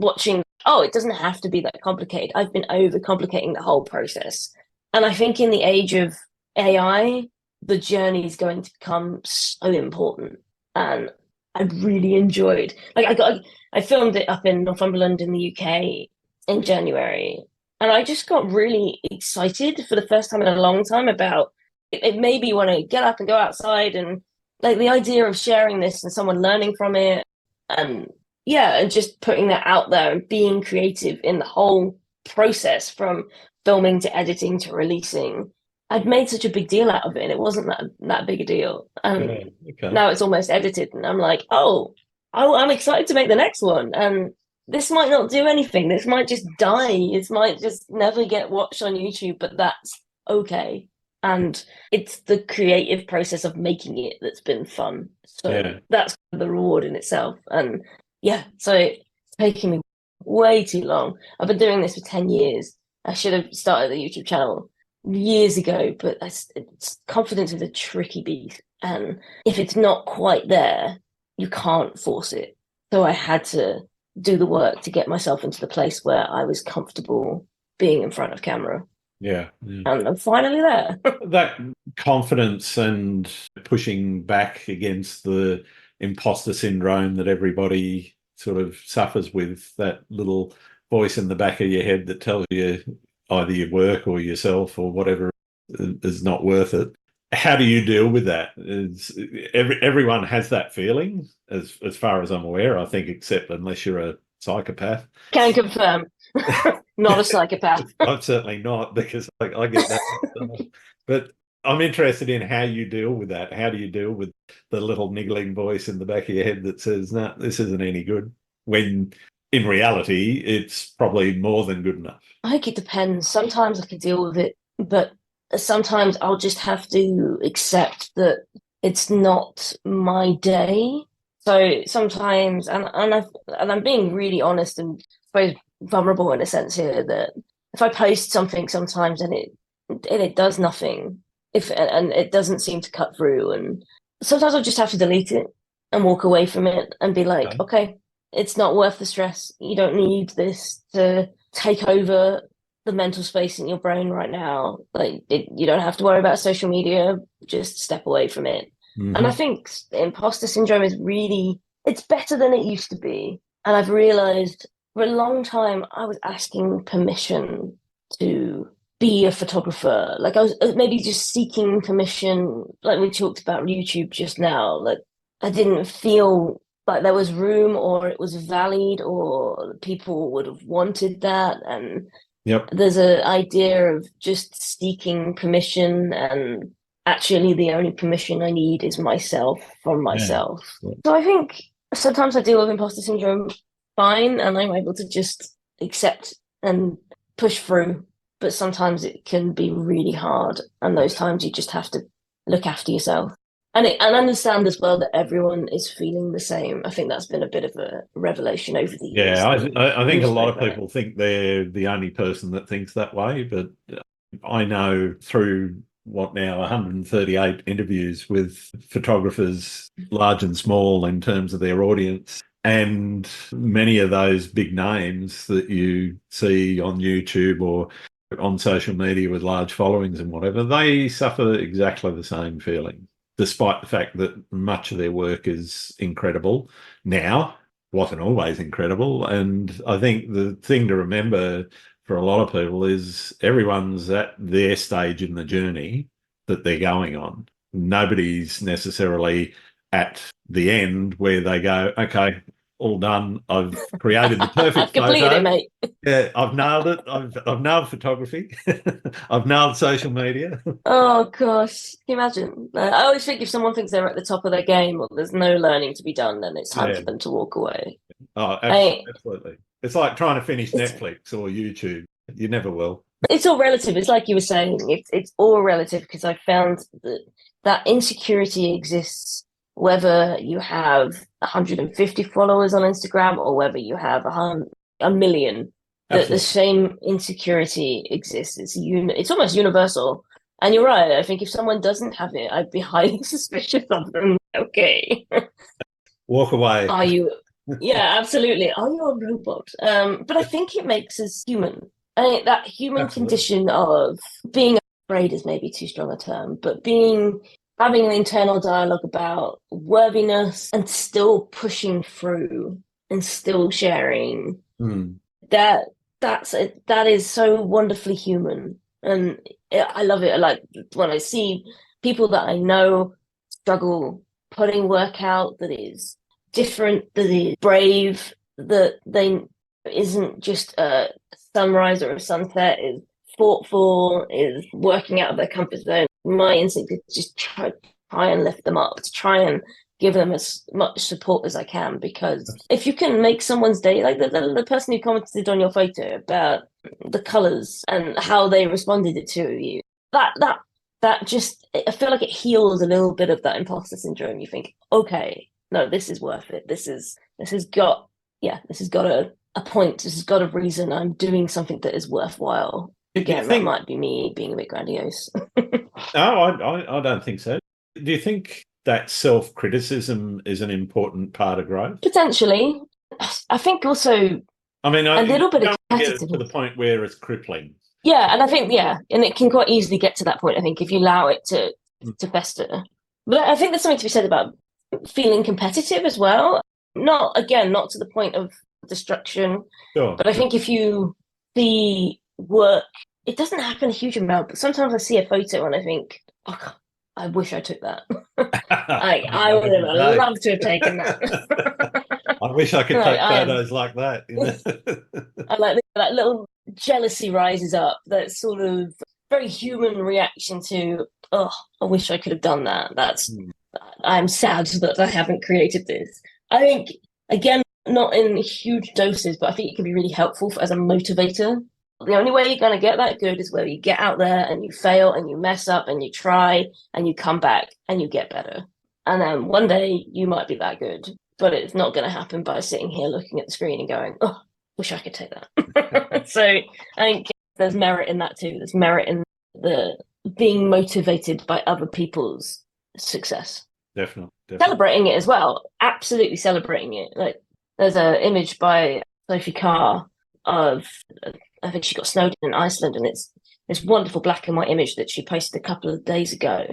it doesn't have to be that complicated. I've been overcomplicating the whole process. And I think in the age of AI, the journey is going to become so important. And I really enjoyed, I filmed it up in Northumberland in the UK in January. And I just got really excited for the first time in a long time about it. Made me want to get up and go outside, and like the idea of sharing this and someone learning from it, and just putting that out there and being creative in the whole process from filming to editing to releasing. I'd made such a big deal out of it, and it wasn't that big a deal. And Okay. now it's almost edited, and I'm like, I'm excited to make the next one. And this might not do anything. This might just die. It might just never get watched on YouTube, but that's okay. And it's the creative process of making it that's been fun. So that's the reward in itself. And yeah, so it's taking me way too long. I've been doing this for 10 years. I should have started the YouTube channel years ago, but confidence is a tricky beast. And if it's not quite there, you can't force it. So I had to do the work to get myself into the place where I was comfortable being in front of camera. Yeah. And I'm finally there. That confidence and pushing back against the imposter syndrome that everybody sort of suffers with, that little voice in the back of your head that tells you either your work or yourself or whatever is not worth it. How do you deal with that? Everyone has that feeling, as far as I'm aware, I think, except unless you're a psychopath. Can confirm. Not a psychopath. I'm certainly not, because I get that. But I'm interested in how you deal with that. How do you deal with the little niggling voice in the back of your head that says, no, this isn't any good, when in reality, it's probably more than good enough? I think it depends. Sometimes I can deal with it, but sometimes I'll just have to accept that it's not my day. So sometimes, and I'm being really honest and I suppose vulnerable in a sense here, that if I post something sometimes and it does nothing, and it doesn't seem to cut through, and sometimes I'll just have to delete it and walk away from it and be like, okay, it's not worth the stress. You don't need this to take over the mental space in your brain right now. Like, you don't have to worry about social media. Just step away from it. Mm-hmm. And I think imposter syndrome is it's better than it used to be. And I've realized for a long time, I was asking permission to be a photographer. Like, I was maybe just seeking permission. Like we talked about YouTube just now. Like, I didn't feel like there was room, or it was valid, or people would have wanted that. And there's an idea of just seeking permission, and actually the only permission I need is myself, from myself. Yeah. So I think sometimes I deal with imposter syndrome fine, and I'm able to just accept and push through. But sometimes it can be really hard, and those times you just have to look after yourself. And understand as well that everyone is feeling the same. I think that's been a bit of a revelation over the years. Yeah, I think a lot of people think they're the only person that thinks that way. But I know through 138 interviews with photographers, large and small, in terms of their audience, and many of those big names that you see on YouTube or on social media with large followings and whatever, they suffer exactly the same feeling, despite the fact that much of their work is incredible now, wasn't always incredible. And I think the thing to remember for a lot of people is everyone's at their stage in the journey that they're going on. Nobody's necessarily at the end where they go, okay, all done. I've created the perfect photo. Completed it, mate. Yeah, I've nailed it. I've nailed photography. I've nailed social media. Oh gosh, can you imagine? I always think if someone thinks they're at the top of their game, or there's no learning to be done, then it's time for them to walk away. Oh, absolutely. It's like trying to finish Netflix or YouTube. You never will. It's all relative. It's like you were saying. It's all relative, because I found that insecurity exists whether you have 150 followers on Instagram or whether you have a million. The same insecurity exists. It's almost universal. And you're right. I think if someone doesn't have it, I'd be highly suspicious of them. Okay. Walk away. Are you? Yeah, absolutely. Are you a robot? But I think it makes us human. I think that human condition of being afraid is maybe too strong a term, but having an internal dialogue about worthiness and still pushing through and still sharing. That is so wonderfully human, and I love it. Like when I see people that I know struggle putting work out that is different, that is brave, that they isn't just a sunrise or a sunset, is fought for, is working out of their comfort zone, my instinct is just try and lift them up, to try and give them as much support as I can. Because if you can make someone's day, like the person who commented on your photo about the colours and how they responded to you, that just, I feel like it heals a little bit of that imposter syndrome. You think, okay, no, this is worth it. This has got a point. This has got a reason. I'm doing something that is worthwhile. Again, that might be me being a bit grandiose. No, I don't think so. Do you think that self-criticism is an important part of growth? Potentially. I think also, I mean, a little bit of get it to the point where it's crippling. Yeah, and I think, and it can quite easily get to that point, I think, if you allow it to fester. But I think there's something to be said about feeling competitive as well. Not to the point of destruction, Sure. But I think if you see work, it doesn't happen a huge amount, but sometimes I see a photo and I think, oh, I wish I took that. I would have loved to have taken that. I wish I could take photos like that. You know? I like that little jealousy rises up, that sort of very human reaction to, oh, I wish I could have done that. I'm sad that I haven't created this. I think, again, not in huge doses, but I think it can be really helpful as a motivator. The only way you're going to get that good is where you get out there and you fail and you mess up and you try and you come back and you get better. And then one day you might be that good, but it's not going to happen by sitting here looking at the screen and going, oh, wish I could take that. So I think there's merit in that too. There's merit in the being motivated by other people's success. Definitely. Celebrating it as well. Absolutely celebrating it. Like, there's an image by Sophie Carr of, I think she got snowed in Iceland, and it's this wonderful black and white image that she posted a couple of days ago.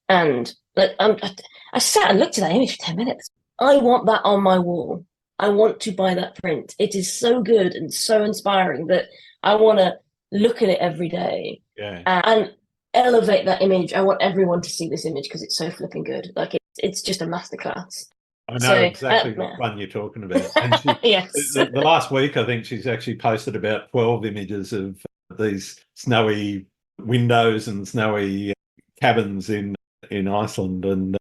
And I sat and looked at that image for 10 minutes. I want that on my wall. I want to buy that print. It is so good and so inspiring that I want to look at it every day and elevate that image. I want everyone to see this image because it's so flipping good. Like, it's just a masterclass. I know exactly what one you're talking about. And yes. The last week, I think she's actually posted about 12 images of these snowy windows and snowy cabins in Iceland. And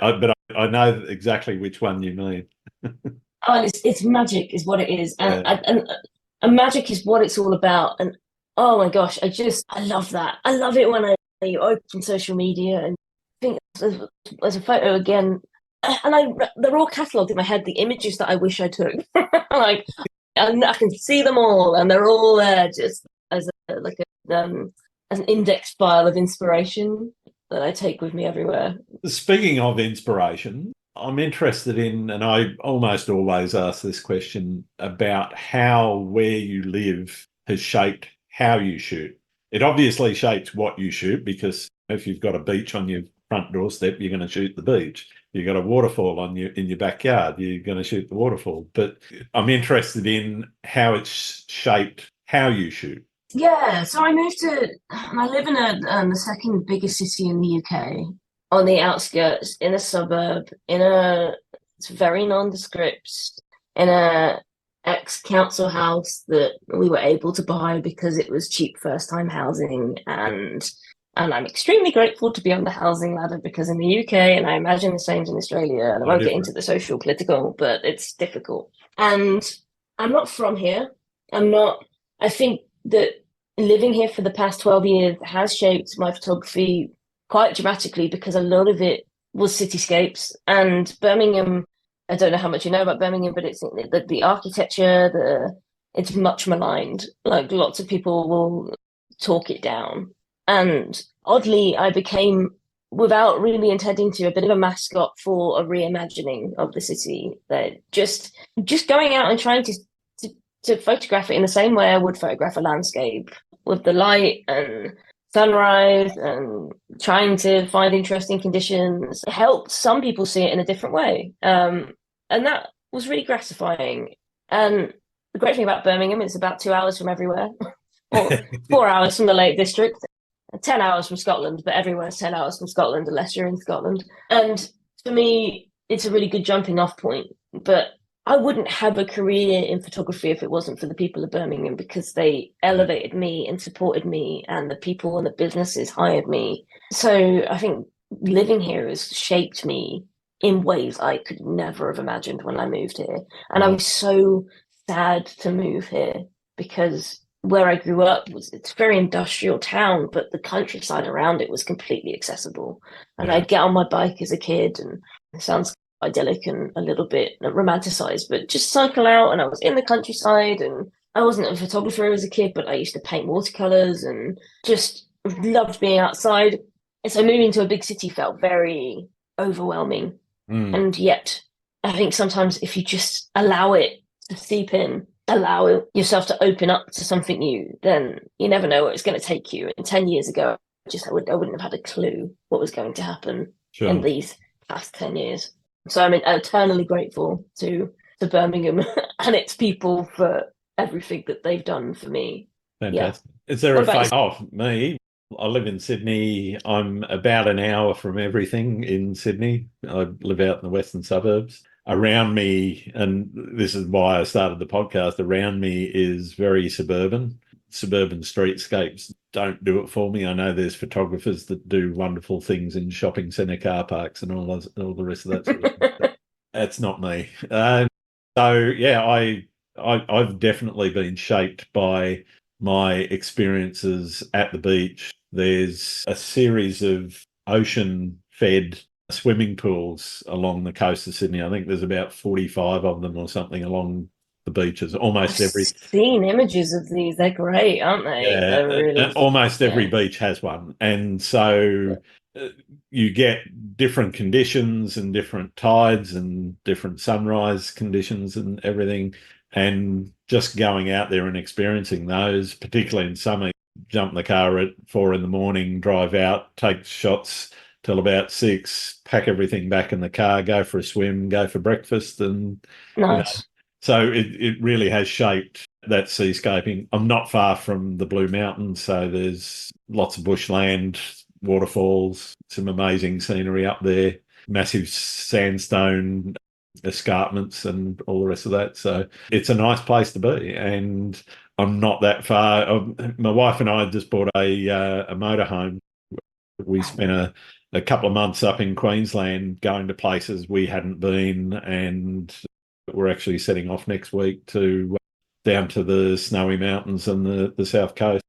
but I know exactly which one you mean. Oh, it's magic is what it is. And magic is what it's all about. And oh my gosh, I love that. I love it when you open social media and think there's a photo again. And they're all catalogued in my head, the images that I wish I took. Like, and I can see them all, and they're all there just as an index file of inspiration that I take with me everywhere. Speaking of inspiration, I'm interested in, and I almost always ask this question, about how where you live has shaped how you shoot. It obviously shapes what you shoot, because if you've got a beach on your front doorstep, you're going to shoot the beach. You've got a waterfall in your backyard, you're going to shoot the waterfall. But I'm interested in how it's shaped how you shoot. Yeah, so I live in the second biggest city in the UK, on the outskirts, in a suburb, it's very nondescript, in a ex-council house that we were able to buy because it was cheap first-time housing, and I'm extremely grateful to be on the housing ladder, because in the UK, and I imagine the same in Australia, and I won't get into the social, political, but it's difficult. And I'm not from here. I think that living here for the past 12 years has shaped my photography quite dramatically, because a lot of it was cityscapes. And Birmingham, I don't know how much you know about Birmingham, but it's the architecture, it's much maligned. Like, lots of people will talk it down. And oddly, I became, without really intending to, a bit of a mascot for a reimagining of the city. That just going out and trying to photograph it in the same way I would photograph a landscape, with the light and sunrise, and trying to find interesting conditions, helped some people see it in a different way. And that was really gratifying. And the great thing about Birmingham, it's about 2 hours from everywhere, or 4 hours from the Lake District. 10 hours from Scotland, but everywhere's 10 hours from Scotland unless you're in Scotland. And for me, it's a really good jumping off point. But I wouldn't have a career in photography if it wasn't for the people of Birmingham, because they elevated me and supported me, and the people and the businesses hired me. So I think living here has shaped me in ways I could never have imagined when I moved here. And I was so sad to move here because where I grew up it's a very industrial town, but the countryside around it was completely accessible. And I'd get on my bike as a kid, and it sounds idyllic and a little bit romanticized, but just cycle out, and I was in the countryside, and I wasn't a photographer as a kid, but I used to paint watercolors and just loved being outside. And so moving to a big city felt very overwhelming. And yet I think sometimes if you just allow it to seep in, allow yourself to open up to something new, then you never know where it's going to take you. And 10 years ago, I wouldn't have had a clue what was going to happen in these past 10 years. So I'm eternally grateful to Birmingham and its people for everything that they've done for me. Fantastic. Is there a face off me? I live in Sydney. I'm about an hour from everything in Sydney. I live out in the western suburbs. Around me, and this is why I started the podcast, around me is very suburban. Suburban streetscapes don't do it for me. I know there's photographers that do wonderful things in shopping centre car parks and all the rest of that sort of stuff. That's not me. I've definitely been shaped by my experiences at the beach. There's a series of ocean-fed swimming pools along the coast of Sydney. I think there's about 45 of them or something along the beaches. I've seen images of these. They're great, aren't they? Yeah, they're really, almost every beach has one. And so you get different conditions and different tides and different sunrise conditions and everything. And just going out there and experiencing those, particularly in summer, jump in the car at 4 a.m, drive out, take shots till about 6, pack everything back in the car, go for a swim, go for breakfast. And nice. So it really has shaped that seascaping. I'm not far from the Blue Mountains, so there's lots of bushland, waterfalls, some amazing scenery up there, massive sandstone escarpments and all the rest of that. So it's a nice place to be, and I'm not that far. My wife and I just bought a motorhome. We spent a couple of months up in Queensland going to places we hadn't been, and we're actually setting off next week to down to the snowy mountains and the south coast.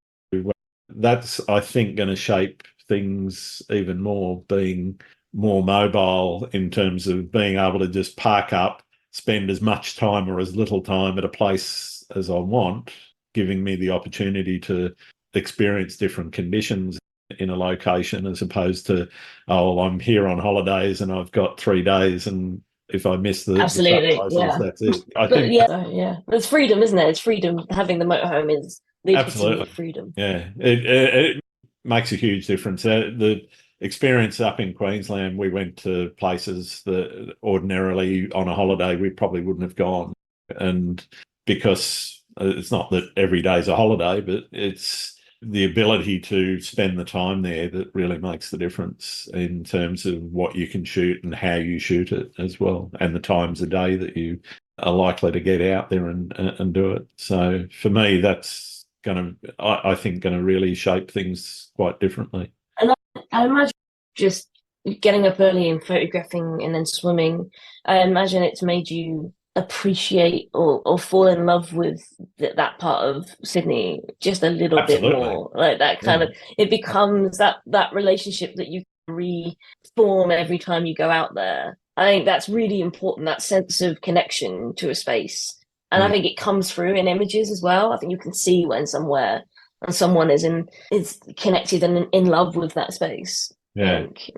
That's, I think, going to shape things even more, being more mobile in terms of being able to just park up, spend as much time or as little time at a place as I want, giving me the opportunity to experience different conditions in a location, as opposed to, I'm here on holidays and I've got 3 days, and if I miss the sunrises, that's it. There's freedom, isn't there? It's freedom. Having the motorhome is the epitome of freedom. Yeah, it makes a huge difference. The experience up in Queensland, we went to places that ordinarily on a holiday we probably wouldn't have gone, and because it's not that every day's a holiday, but it's the ability to spend the time there that really makes the difference in terms of what you can shoot and how you shoot it as well, and the times a day that you are likely to get out there and do it. So for me, that's I think going to really shape things quite differently. And I imagine just getting up early and photographing and then swimming, I imagine it's made you appreciate or fall in love with that part of Sydney just a little bit more, like that kind of, it becomes that relationship that you reform every time you go out there. I think that's really important, that sense of connection to a space, and I think it comes through in images as well. I think you can see when somewhere and someone is connected and in love with that space. I think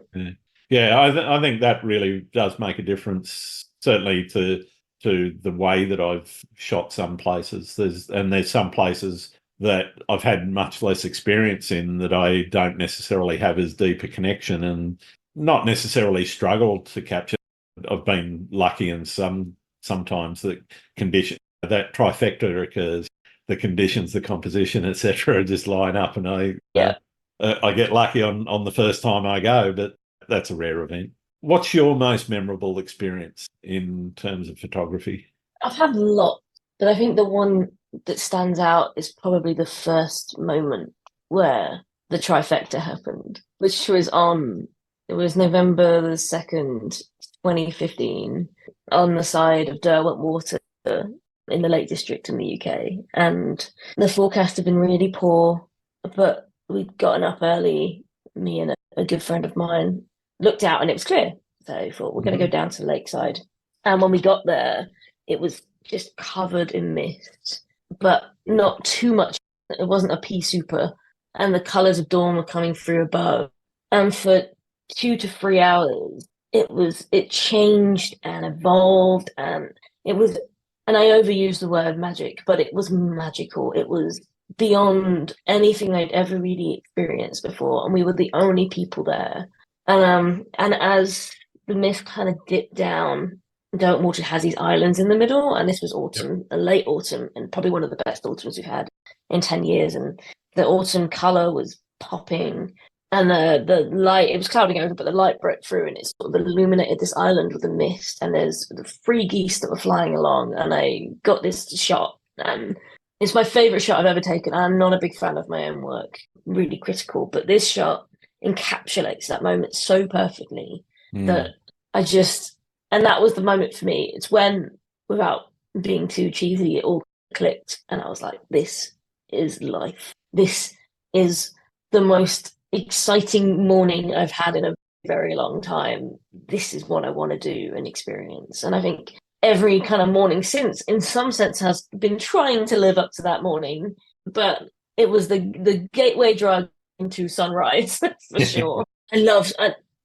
that really does make a difference, certainly to the way that I've shot some places. There's some places that I've had much less experience in that I don't necessarily have as deep a connection and not necessarily struggled to capture. I've been lucky, and sometimes the condition, that trifecta occurs, the conditions, the composition, etc., just line up, and I get lucky on the first time I go, but that's a rare event. What's your most memorable experience in terms of photography? I've had a lot, but I think the one that stands out is probably the first moment where the trifecta happened, which was it was November the 2nd, 2015, on the side of Derwent Water in the Lake District in the UK. And the forecast had been really poor, but we'd gotten up early, me and a good friend of mine, looked out and it was clear. So I thought, we're going to go down to the lakeside. And when we got there, it was just covered in mist, but not too much. It wasn't a pea super. And the colours of dawn were coming through above. And for 2 to 3 hours, it changed and evolved, and it was, and I overuse the word magic, but it was magical. It was beyond anything I'd ever really experienced before, and we were the only people there. And as the mist kind of dipped down, Derwentwater has these islands in the middle, and this was autumn, a late autumn, and probably one of the best autumns we've had in 10 years. And the autumn colour was popping, and the light, it was clouding over, but the light broke through and it sort of illuminated this island with the mist. And there's the 3 geese that were flying along, and I got this shot, and it's my favourite shot I've ever taken. I'm not a big fan of my own work, really critical, but this shot encapsulates that moment so perfectly that and that was the moment for me. It's when, without being too cheesy, it all clicked, and I was like, this is life. This is the most exciting morning I've had in a very long time. This is what I want to do and experience. And I think every kind of morning since, in some sense, has been trying to live up to that morning, but it was the gateway drug into sunrise for sure.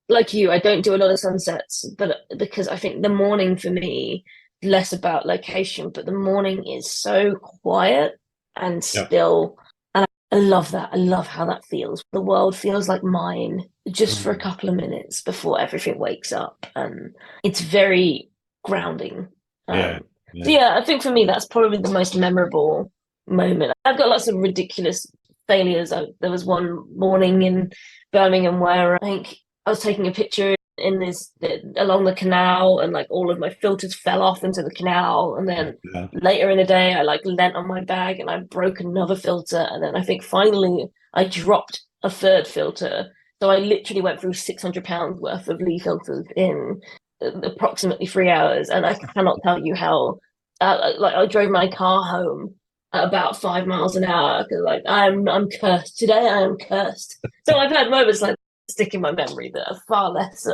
Like you, I don't do a lot of sunsets, but because I think the morning for me, less about location, but the morning is so quiet and still. And I love that. I love how that feels. The world feels like mine just for a couple of minutes before everything wakes up. And it's very grounding. So I think for me, that's probably the most memorable moment. I've got lots of ridiculous failures. There was one morning in Birmingham where I think I was taking a picture along the canal, and like all of my filters fell off into the canal. And then later in the day, I like leant on my bag and I broke another filter. And then I think finally I dropped a 3rd filter. So I literally went through £600 worth of Lee filters in approximately 3 hours. And I cannot tell you how, I drove my car home at about 5 miles an hour because like I'm cursed today. I am cursed. So I've had moments like stick in my memory that are far less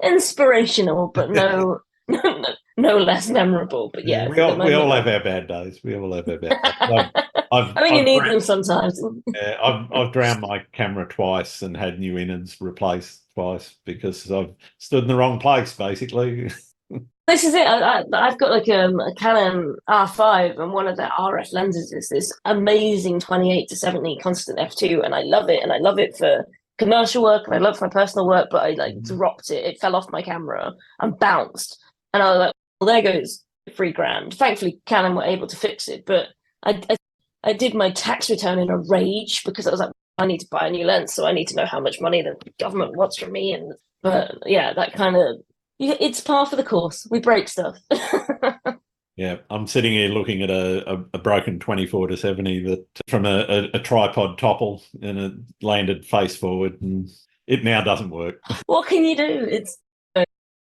inspirational, but no less memorable. But yeah, we all have our bad days. We all have our bad days. I think you need them sometimes. I've drowned my camera twice and had new innards replaced twice because I've stood in the wrong place, basically. This is it. I've got like a Canon R5, and one of the RF lenses is this amazing 28 to 70 constant f2, and I love it. And I love it for commercial work, and I love my personal work, but I dropped it. It fell off my camera and bounced. And I was like, well, there goes £3,000. Thankfully, Canon were able to fix it. But I did my tax return in a rage because I was like, I need to buy a new lens, so I need to know how much money the government wants from me. But yeah, that kind of, it's par for the course. We break stuff. Yeah, I'm sitting here looking at a broken 24 to 70 that from a tripod topple, and it landed face forward, and it now doesn't work. What can you do? It's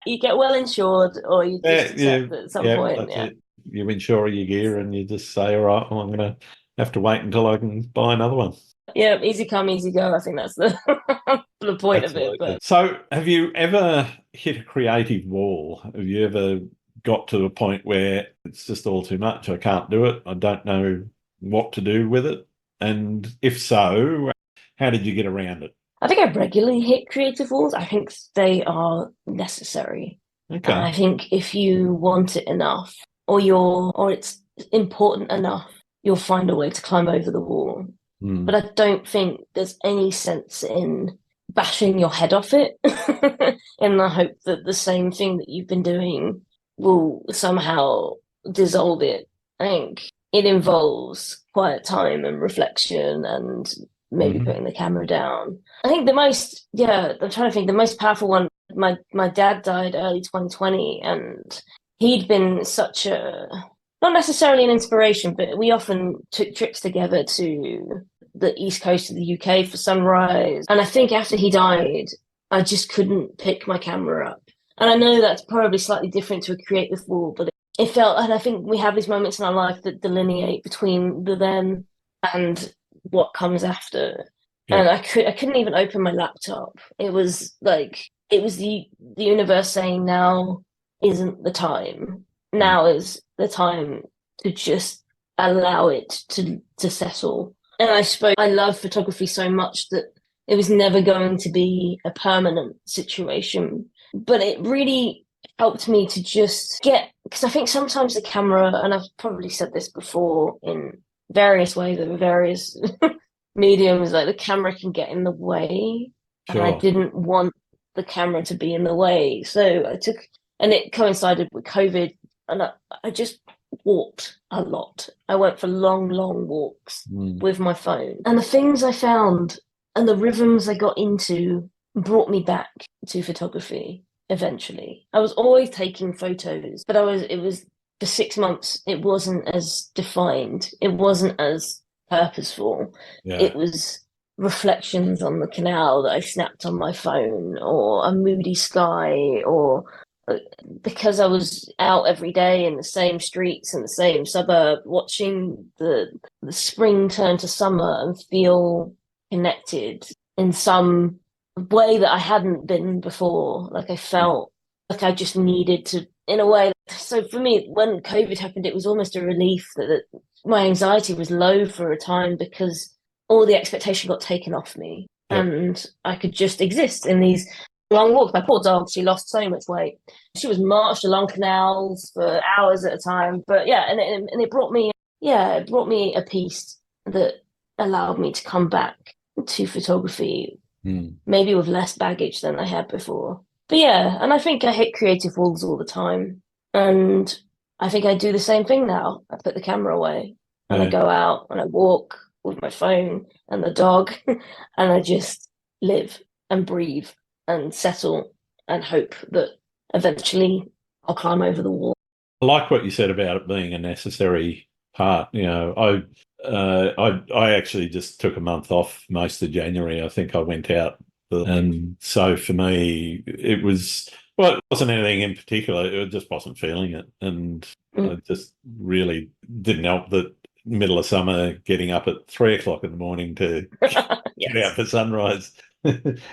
you get well insured, or you just accept at some point. Yeah, you insure your gear, and you just say, all right, well, I'm going to have to wait until I can buy another one. Yeah, easy come, easy go. I think that's the the point of it. But so, have you ever hit a creative wall? Have you ever got to a point where it's just all too much? I can't do it. I don't know what to do with it. And if so, how did you get around it? I think I regularly hit creative walls. I think they are necessary. Okay. I think if you want it enough, or it's important enough, you'll find a way to climb over the wall. But I don't think there's any sense in bashing your head off it in the hope that the same thing that you've been doing will somehow dissolve it. I think it involves quiet time and reflection and maybe putting the camera down. I think I'm trying to think, the most powerful one, my dad died early 2020, and he'd been such a not necessarily an inspiration, but we often took trips together to the east coast of the UK for sunrise. And I think after he died, I just couldn't pick my camera up. And I know that's probably slightly different to a creative wall, but it felt, and I think we have these moments in our life that delineate between the then and what comes after. Yeah. And I couldn't even open my laptop. It was like, it was the universe saying, now isn't the time. Now is the time to just allow it to settle. And I love photography so much that it was never going to be a permanent situation. But it really helped me to just because I think sometimes the camera, and I've probably said this before in various ways over various mediums, like the camera can get in the way. Sure. And I didn't want the camera to be in the way. So I took, and it coincided with COVID, and I just walked a lot. I went for long walks with my phone. And the things I found and the rhythms I got into brought me back to photography eventually. I was always taking photos, but it was for 6 months, it wasn't as defined. It wasn't as purposeful. Yeah. It was reflections on the canal that I snapped on my phone, or a moody sky, or because I was out every day in the same streets in the same suburb, watching the spring turn to summer and feel connected in some way that I hadn't been before. Like I felt like I just needed to, in a way. So for me, when COVID happened, it was almost a relief that my anxiety was low for a time, because all the expectation got taken off me. Yep. And I could just exist in these long walks. My poor dog, she lost so much weight. She was marched along canals for hours at a time. But yeah, and it brought me a peace that allowed me to come back to photography, maybe with less baggage than I had before. But yeah, and I think I hit creative walls all the time. And I think I do the same thing now. I put the camera away and I go out and I walk with my phone and the dog and I just live and breathe and settle and hope that eventually I'll climb over the wall. I like what you said about it being a necessary part. You know, I actually just took a month off most of January. I think I went out, and so for me it was, well, it wasn't anything in particular. It just wasn't feeling it, and I just really didn't help that middle of summer getting up at 3 o'clock in the morning to get out for sunrise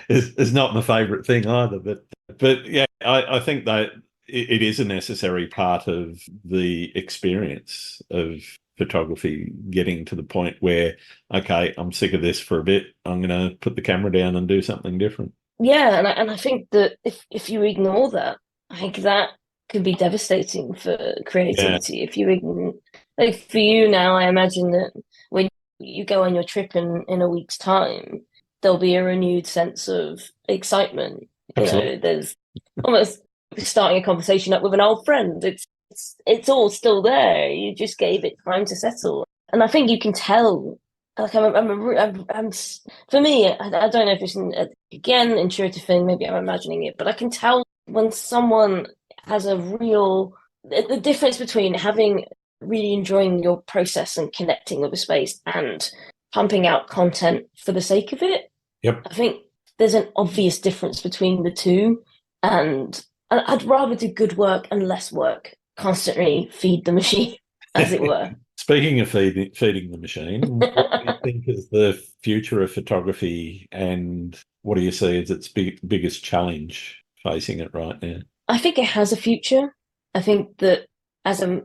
is not my favourite thing either. But yeah, I think that it is a necessary part of the experience of photography, getting to the point where, okay, I'm sick of this for a bit. I'm going to put the camera down and do something different. Yeah, and I think that if you ignore that, I think that could be devastating for creativity. Yeah. If you ignore, like for you now, I imagine that when you go on your trip in a week's time, there'll be a renewed sense of excitement. Absolutely. You know, there's almost starting a conversation up with an old friend. It's all still there. You just gave it time to settle, and I think you can tell. Like I'm for me, I don't know if it's again intuitive thing. Maybe I'm imagining it, but I can tell when someone has the difference between really enjoying your process and connecting with a space and pumping out content for the sake of it. Yep. I think there's an obvious difference between the two, and I'd rather do good work and less work. Constantly feed the machine, as it were. Speaking of feeding the machine, what do you think is the future of photography, and what do you see as its biggest challenge facing it right now? I think it has a future. I think that as a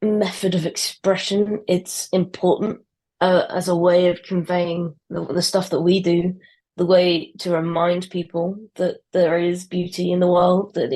method of expression, it's important as a way of conveying the stuff that we do, the way to remind people that there is beauty in the world, that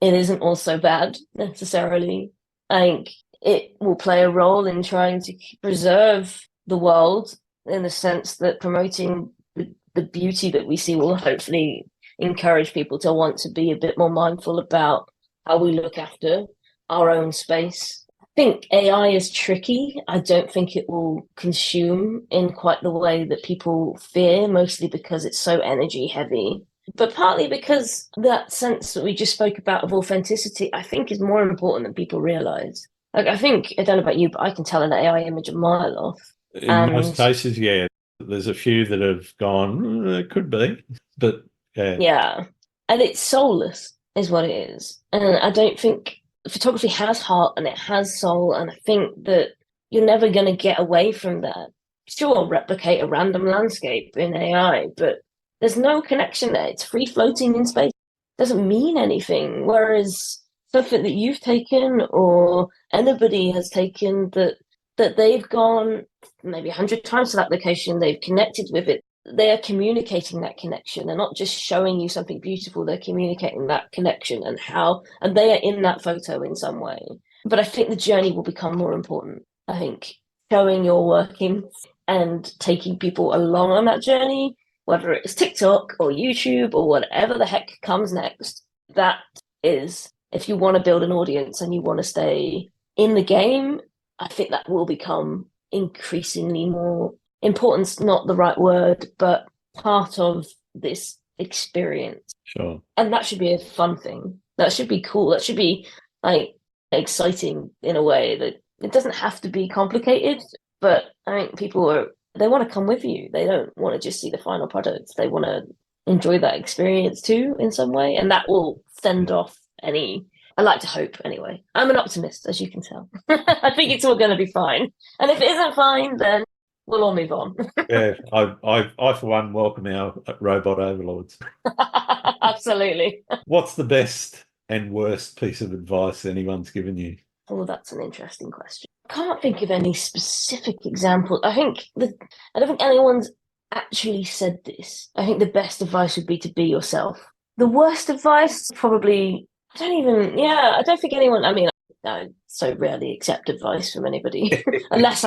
it isn't all so bad necessarily. I think it will play a role in trying to preserve the world, in the sense that promoting the beauty that we see will hopefully encourage people to want to be a bit more mindful about how we look after our own space. I think AI is tricky. I don't think it will consume in quite the way that people fear, mostly because it's so energy heavy. But partly because that sense that we just spoke about of authenticity, I think is more important than people realize. Like, I don't know about you, but I can tell an AI image a mile off. In most cases, yeah. There's a few that have gone, it could be, but yeah. Yeah. And it's soulless, is what it is. And I don't think photography has heart and it has soul. And I think that you're never going to get away from that. Sure, replicate a random landscape in AI, but there's no connection there. It's free floating in space. It doesn't mean anything. Whereas something that you've taken or anybody has taken that they've gone maybe 100 times to that location, they've connected with it. They are communicating that connection. They're not just showing you something beautiful. They're communicating that connection and they are in that photo in some way. But I think the journey will become more important. I think showing your workings and taking people along on that journey, whether it's TikTok or YouTube or whatever the heck comes next, that is, if you want to build an audience and you want to stay in the game, I think that will become increasingly more importance, not the right word, but part of this experience. Sure. And that should be a fun thing. That should be cool. That should be like exciting in a way that it doesn't have to be complicated, but I think they want to come with you. They don't want to just see the final product. They want to enjoy that experience too in some way. And that will fend off I like to hope anyway. I'm an optimist, as you can tell. I think it's all going to be fine. And if it isn't fine, then we'll all move on. Yeah, I for one welcome our robot overlords. Absolutely. What's the best and worst piece of advice anyone's given you? Oh, that's an interesting question. I can't think of any specific example. I don't think anyone's actually said this. I think the best advice would be to be yourself. The worst advice, probably, I don't think anyone, I so rarely accept advice from anybody, unless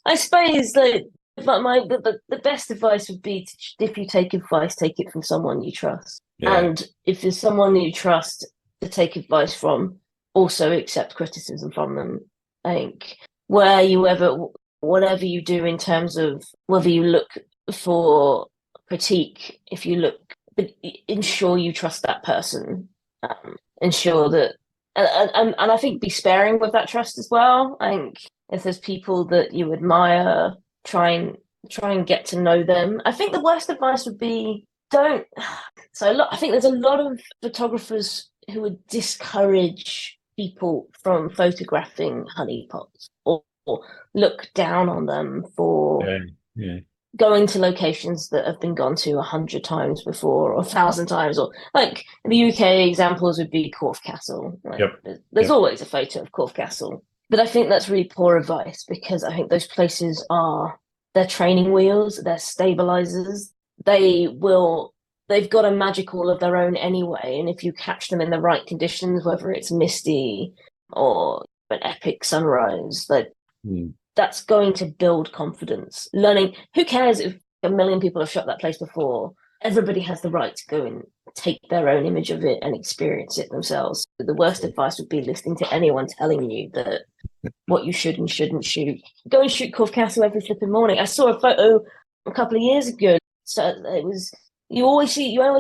I suppose that the best advice would be if you take advice, take it from someone you trust. Yeah. And if there's someone you trust to take advice from, also accept criticism from them. I think whatever you do in terms of whether you look for critique, ensure you trust that person. Ensure that, and I think be sparing with that trust as well. I think if there's people that you admire, try and get to know them. I think the worst advice would be I think there's a lot of photographers who would discourage people from photographing honeypots or look down on them for going to locations that have been gone to 100 times before or 1,000 times, or like the UK examples would be Corfe Castle. There's always a photo of Corfe Castle. But I think that's really poor advice, because I think those places they're training wheels, they're stabilizers. They've got a magic all of their own anyway. And if you catch them in the right conditions, whether it's misty or an epic sunrise, that's going to build confidence. Learning, who cares if 1 million people have shot that place before? Everybody has the right to go and take their own image of it and experience it themselves. The worst advice would be listening to anyone telling you that what you should and shouldn't shoot. Go and shoot Corfe Castle every flipping morning. I saw a photo a couple of years ago. So it was, you always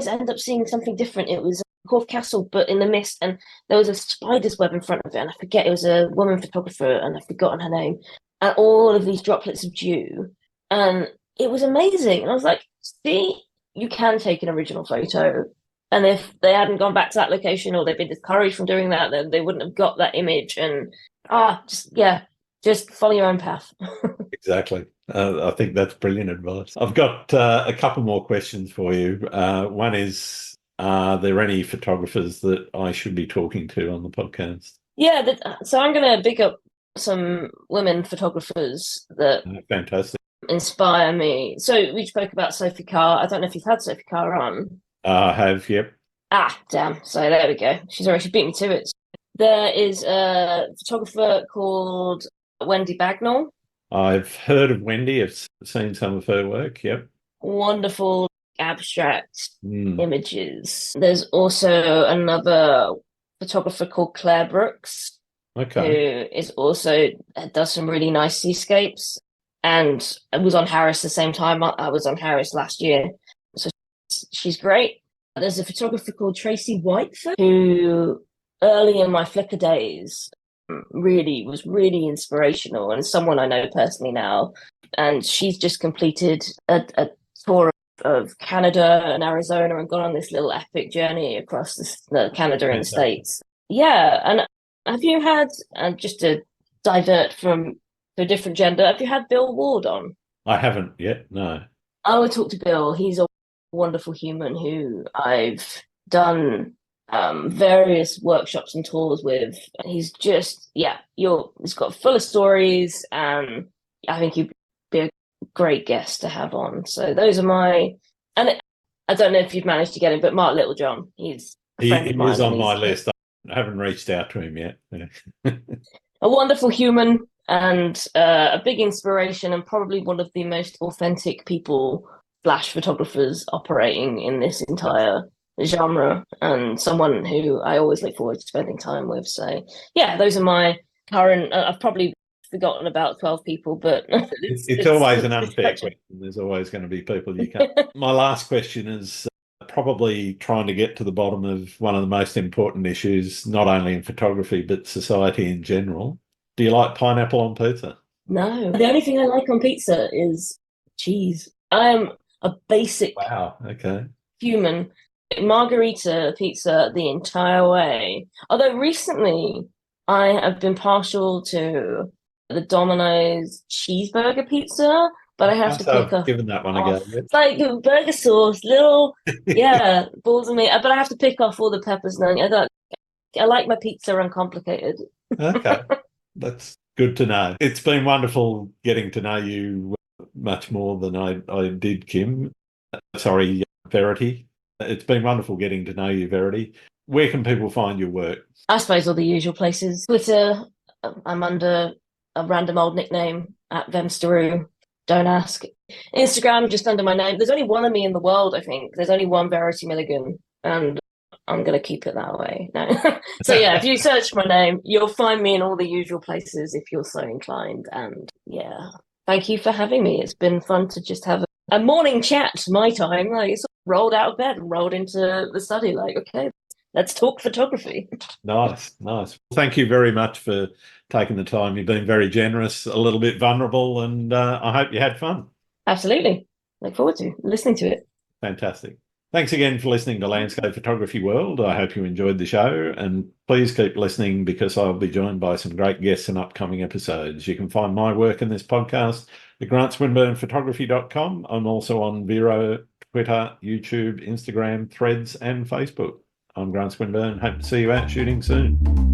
end up seeing something different. It was Corfe Castle, but in the mist, and there was a spider's web in front of it, and I forget, it was a woman photographer, and I've forgotten her name, and all of these droplets of dew, and it was amazing. And I was like, see, you can take an original photo. And if they hadn't gone back to that location, or they've been discouraged from doing that, then they wouldn't have got that image. And just follow your own path. Exactly. I think that's brilliant advice. I've got a couple more questions for you. One is, are there any photographers that I should be talking to on the podcast? Yeah, so I'm going to pick up some women photographers that fantastic inspire me. So we spoke about Sophie Carr. I don't know if you've had Sophie Carr on. I have, yep. Damn. So there we go. She beat me to it. There is a photographer called Wendy Bagnall. I've heard of Wendy. I've seen some of her work, yep. Wonderful abstract images. There's also another photographer called Claire Brooks, who is also does some really nice seascapes, and was on Harris the same time I was on Harris last year. So she's great. There's a photographer called Tracy Whiteford who early in my Flickr days was really inspirational, and someone I know personally now. And she's just completed a tour of Canada and Arizona and gone on this little epic journey across the Canada and the States. Yeah. And have you had, and just to divert from to a different gender, have you had Bill Ward on? I haven't yet, no. I would talk to Bill. He's a wonderful human who I've done various workshops and tours with. He's just, he's got full of stories, and I think he'd be a great guest to have on. So those are I don't know if you've managed to get him, but Mark Littlejohn, he's a friend of mine. He was on my list. I haven't reached out to him yet. A wonderful human and a big inspiration, and probably one of the most authentic people, flash photographers operating in this entire genre, and someone who I always look forward to spending time with. So yeah, those are my current. I've probably forgotten about 12 people, but it's always an unfair question. There's always going to be people you can't. My last question is probably trying to get to the bottom of one of the most important issues, not only in photography but society in general. Do you like pineapple on pizza? No, the only thing I like on pizza is cheese. I am a basic human. Margarita pizza the entire way. Although recently I have been partial to the Domino's cheeseburger pizza, but I have to pick up. Given that one a go. It's like burger sauce, little balls of meat. But I have to pick off all the peppers and onions. I like my pizza uncomplicated. Okay, that's good to know. It's been wonderful getting to know you much more than I did, Kim. Sorry, Verity. It's been wonderful getting to know you, Verity. Where can people find your work? I suppose all the usual places. Twitter, I'm under a random old nickname at Vemsteroo. Don't ask. Instagram, just under my name. There's only one of me in the world, I think. There's only one Verity Milligan, and I'm going to keep it that way. No. So yeah, if you search my name, you'll find me in all the usual places if you're so inclined. And yeah, thank you for having me. It's been fun to just have a morning chat, my time. Like, it's rolled out of bed and rolled into the study. Like, okay, let's talk photography. Nice. Thank you very much for taking the time. You've been very generous, a little bit vulnerable, and I hope you had fun. Absolutely. Look forward to listening to it. Fantastic. Thanks again for listening to Landscape Photography World. I hope you enjoyed the show, and please keep listening because I'll be joined by some great guests in upcoming episodes. You can find my work in this podcast at grantswinburnphotography.com. I'm also on Vero, Twitter, YouTube, Instagram, Threads, and Facebook. I'm Grant Swinburne. Hope to see you out shooting soon.